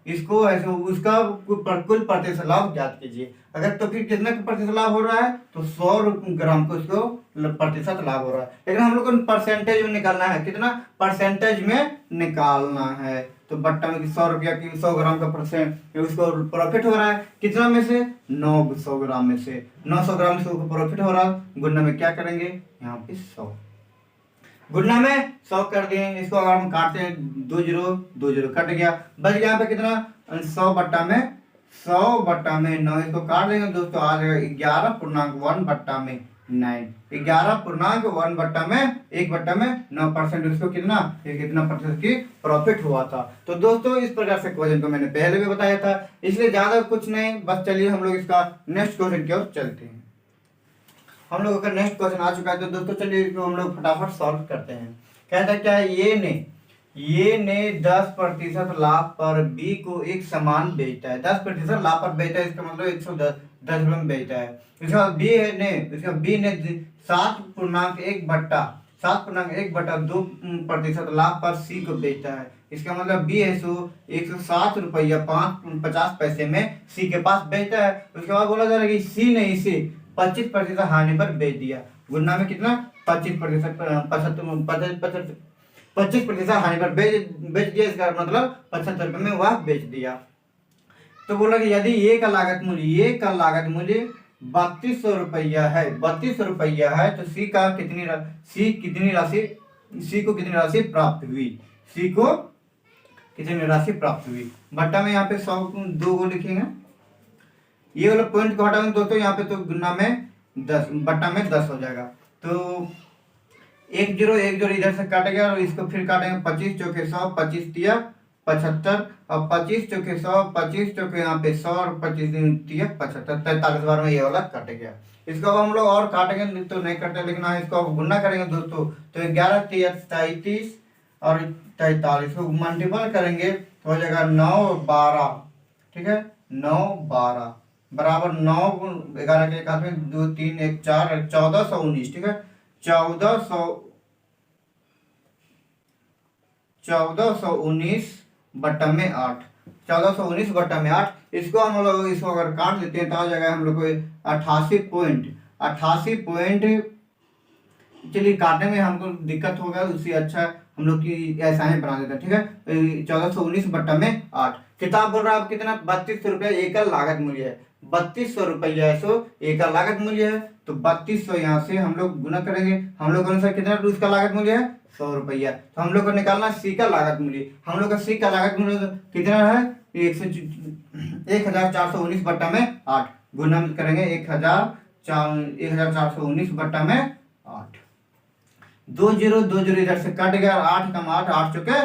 इसको ऐसे उसका कुल प्रतिशत लाभ ज्ञात कीजिए। अगर तो फिर कितने का प्रतिशत लाभ हो रहा है, तो 100 ग्राम को इसको प्रतिशत लाभ हो रहा है, लेकिन हम लोग को परसेंटेज में निकालना है, कितना परसेंटेज में निकालना है। तो बट्टा में 100 रुपया की 100 ग्राम का परसेंट उसको प्रॉफिट हो रहा है, कितना में से 900 ग्राम में से 900 ग्राम से प्रॉफिट हो रहा है। गुणा में क्या करेंगे, यहाँ पे 100 गुणा में 100 कर दिए। इसको अगर हम काटते हैं 2 0 कट गया, बच गया यहाँ पे कितना 100 बट्टा में 9, इसको काट देंगे दोस्तों, आ जाएगा 11.1 बट्टा में 9, 11.1 बट्टा में 1 बट्टा में 9%। उसको कितना प्रतिशत की प्रॉफिट हुआ था। तो दोस्तों इस प्रकार से क्वेश्चन को मैंने पहले भी बताया था, इसलिए ज्यादा कुछ नहीं, बस चलिए हम लोग इसका नेक्स्ट क्वेश्चन की ओर चलते हैं। हम लोगों का नेक्स्ट क्वेश्चन आ चुका है, तो दोस्तों चलिए इसको हम लोग फटाफट सॉल्व करते हैं। कहता है क्या है, ये ने 10% लाभ पर बी को एक सामान बेचता है, 10% लाभ पर बेचता है, इसका मतलब 110 रुपये में बेचता है। इसका बी ने 7.1 बट्टा 2% लाभ पर सी को बेचता है। इसका मतलब बी है 107 रुपया 50 पैसे में सी के पास बेचता है। उसके बाद बोला जा रहा है कि सी ने इसे 25% हानि पर बेच दिया। गुणा में कितना 25% 25% हानि पर बेच दिया, इसका मतलब 75 रुपये में वह बेच दिया। तो बोला कि यदि ए का लागत मूल्य 3200 रुपया है, 3200 रुपया है, तो सी को कितनी राशि प्राप्त हुई। बट्टा में यहाँ पे 100 2 को लिखेंगे, ये वाला पॉइंट को हटाएंगे दोस्तों, यहाँ पे तो गुना में 10 बट्टा में 10 हो जाएगा। तो 1 0 इधर से काटेगा और इसको फिर काटेंगे 25 चौके 100, 25 तिया 75 और 25 चौके 100, 25 चौके यहाँ पे 100 और 25 तिया 75, 43 बार में ये वाला कट गया। इसको अब हम लोग और काटेंगे तो नहीं कटे, लेकिन हाँ इसको अब गुना करेंगे दोस्तों, तो 11 तिया 33 और 43 को मल्टीपल करेंगे तो हो जाएगा 9 12, ठीक है, 9 12 बराबर 9 11 के एक हाथ में 2 3 1 4 1419, ठीक है, 1419 बट्टा में 8, 1419 बट्टा में 8। इसको हम लोग इसको अगर काट देते हैं तो आ जाएगा हम लोग को 88 पॉइंट। चलिए काटने में हमको दिक्कत होगा, उससे अच्छा हम लोग की ऐसा ही बना देते हैं, ठीक है। 1419 बट्टा में 8। किताब बोल रहा है आप कितना 3200 रुपया एक का लागत मूल्य है, 3200 रुपया एक का लागत मूल्य है, तो 3200 यहाँ से हम लोग गुना करेंगे। हम लोग अनुसार कितना उसका लागत मूल्य है 100 रुपया, तो हम लोग को निकालना सी का लागत मूल्य। हम लोग का सी का लागत मूल्य कितना है 1419 बट्टा में 8, गुना करेंगे 1419 बट्टा में 8। 2 0 इधर से कट गया, 8 कम 8 8 चौके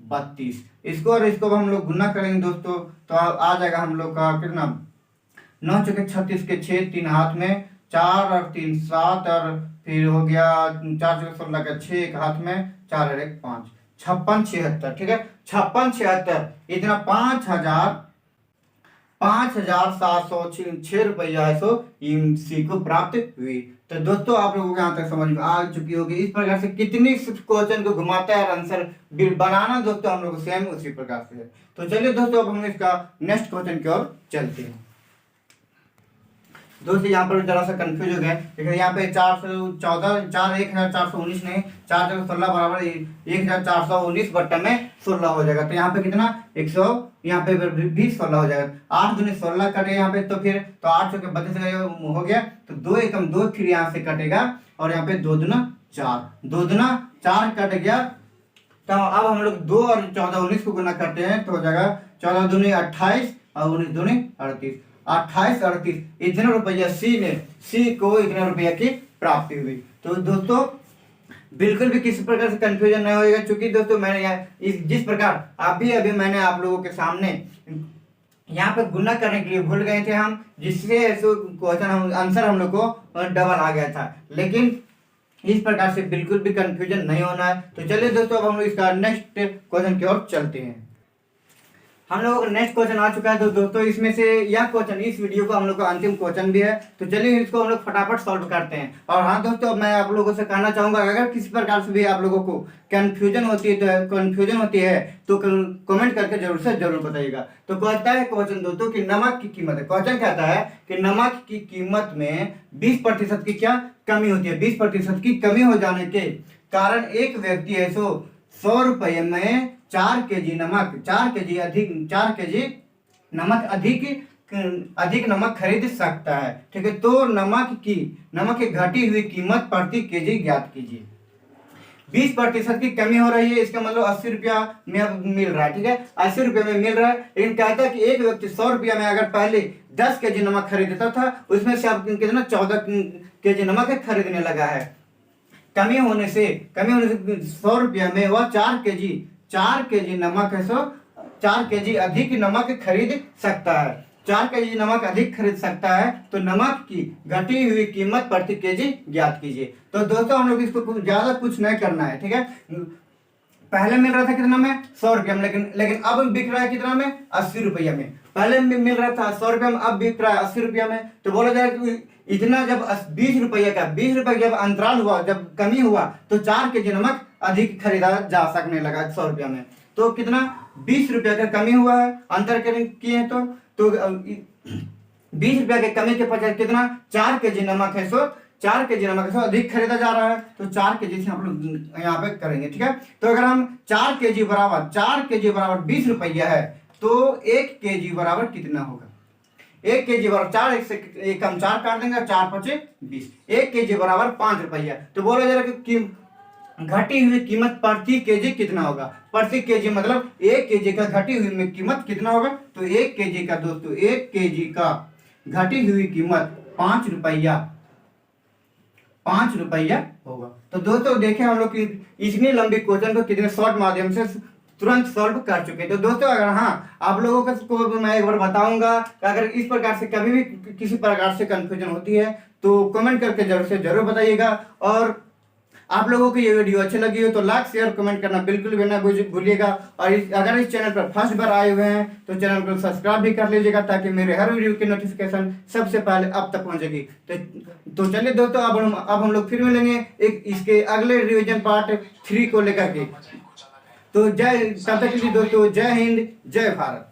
32। इसको और इसको हम लोग गुना करेंगे दोस्तों, तो आ जाएगा हम लोग का कितना 9 चौके 36 के 6 3 हाथ में 4 और 3 7 और फिर हो गया 4 चौके 16 का 6 एक हाथ में 4 और 1 5 56 76, ठीक है, 56 76 इतना 5706 रुपया है सो सी को प्राप्त हुई। तो दोस्तों आप लोगों को यहाँ तक समझ में आ चुकी होगी इस प्रकार से कितनी क्वेश्चन को घुमाता है और आंसर बनाना दोस्तों हम लोग सेम उसी प्रकार से है। तो चलिए दोस्तों अब हम इसका नेक्स्ट क्वेश्चन की ओर चलते हैं। दोस्तों यहाँ पर जरा सा कंफ्यूज हो गया, लेकिन यहाँ पे 414 1419 नहीं 4 16 बराबर 1419 बट्टा में 16 हो जाएगा। तो यहाँ पे कितना 100 यहाँ पे भी 16 हो जाएगा, 8 दूनी 16 कटे यहाँ पे, तो फिर तो 8 चौके 32 हो गया, तो 2 एकम 2 फिर यहाँ से कटेगा और यहाँ पे 2 दूना 4 कट गया। तो अब हम लोग 2 और 14 19 को गुना करते हैं तो हो जाएगा 14 दूनी 28 और 19 दूनी 38, 28 38 इतना रुपया सी को इतना रुपया की प्राप्ति हुई। तो दोस्तों बिल्कुल भी किसी प्रकार से कंफ्यूजन नहीं होगा, क्योंकि दोस्तों मैंने यहाँ जिस प्रकार अभी मैंने आप लोगों के सामने यहाँ पर गुना करने के लिए भूल गए थे हम, जिससे क्वेश्चन आंसर हम लोग को डबल आ गया था, लेकिन इस प्रकार से बिल्कुल भी कंफ्यूजन नहीं होना है। तो चलिए दोस्तों अब हम लोग इसका नेक्स्ट क्वेश्चन की ओर चलते हैं। हम लोगों का नेक्स्ट क्वेश्चन आ चुका है। तो दोस्तों इसमें से यह क्वेश्चन इस वीडियो का हम लोग का अंतिम क्वेश्चन भी है, तो चलिए इसको हम लोग फटाफट सॉल्व करते हैं। और हाँ दोस्तों मैं आप लोगों से कहना चाहूंगा अगर किसी प्रकार से भी आप लोगों को कंफ्यूजन होती है तो कमेंट करके जरूर से जरूर बताइएगा। तो कहता है क्वेश्चन दोस्तों कि नमक की कीमत है, क्वेश्चन कहता है कि नमक की कीमत में 20% की क्या कमी होती है। 20% की कमी हो जाने के कारण एक व्यक्ति है 100 रुपये में 4 केजी नमक 4 केजी नमक अधिक नमक खरीद सकता है, ठीक है। तो नमक की घटी हुई कीमत प्रति केजी ज्ञात कीजिए। 20% की कमी हो रही है, इसका मतलब 80 रुपया में अब मिल रहा है, ठीक है, 80 रुपये में मिल रहा है। लेकिन कहता है कि एक व्यक्ति 100 रुपया में अगर पहले 10 केजी नमक खरीदता था, उसमें से अब कितना 14 केजी नमक खरीदने लगा है। कमी होने से 100 रुपया में वह 4 केजी नमक है 4 केजी अधिक नमक खरीद सकता है। 4 केजी नमक अधिक खरीद सकता है, तो नमक की घटी हुई कीमत प्रति केजी ज्ञात कीजिए। तो दोस्तों हम लोग इसको ज्यादा कुछ नहीं करना है, ठीक है। पहले मिल रहा था कितना में 100 रुपया में, लेकिन अब बिक रहा है कितना में 80 रुपया में। पहले मिल रहा था 100 रुपया में, अब बिक रहा है 80 रुपया में। तो बोला जाए कि इतना जब 20 रुपये का जब अंतराल हुआ, जब कमी हुआ, तो 4 केजी नमक अधिक खरीदा जा सकने लगा 100 रुपया में। तो कितना 20 रुपया का कमी हुआ है, अंतर किए तो 20 रुपया के कमी के पश्चात कितना 4 केजी नमक है 4 केजी नमक से अधिक खरीदा जा रहा है, तो 4 केजी से हम लोग यहाँ पे करेंगे। ठीक है, तो अगर हम 4 केजी बराबर 20 रुपया है, तो 1 केजी बराबर कितना होगा? 1 केजी बराबर 4, एक हम 4 काट देंगे, 4 पचे 20, 1 केजी बराबर 5 रुपया। तो बोला जा रहा है कि घटी हुई कीमत प्रति केजी कितना होगा? प्रति केजी मतलब 1 केजी का घटी हुई कीमत कितना होगा? तो 1 केजी का दोस्तों 1 केजी का घटी हुई कीमत 5 रुपया होगा। तो दोस्तों देखें हम लोग कि इतनी लंबी क्वेश्चन को कितने शॉर्ट माध्यम से तुरंत सॉल्व कर चुके। तो दोस्तों अगर हाँ आप लोगों को मैं एक बार बताऊंगा कि अगर इस प्रकार से कभी भी किसी प्रकार से कंफ्यूजन होती है तो कमेंट करके जरूर बताइएगा। और आप लोगों को ये वीडियो अच्छी लगी हो तो लाइक शेयर कमेंट करना बिल्कुल भी ना भूलिएगा। और अगर इस चैनल पर फर्स्ट बार आए हुए हैं तो चैनल को सब्सक्राइब भी कर लीजिएगा, ताकि मेरे हर वीडियो की नोटिफिकेशन सबसे पहले आप तक पहुंचेगी। तो चलिए दोस्तों अब हम लोग फिर मिलेंगे एक इसके अगले रिवीजन पार्ट 3 को लेकर के। तो तब तक के लिए दोस्तों जय हिंद जय भारत।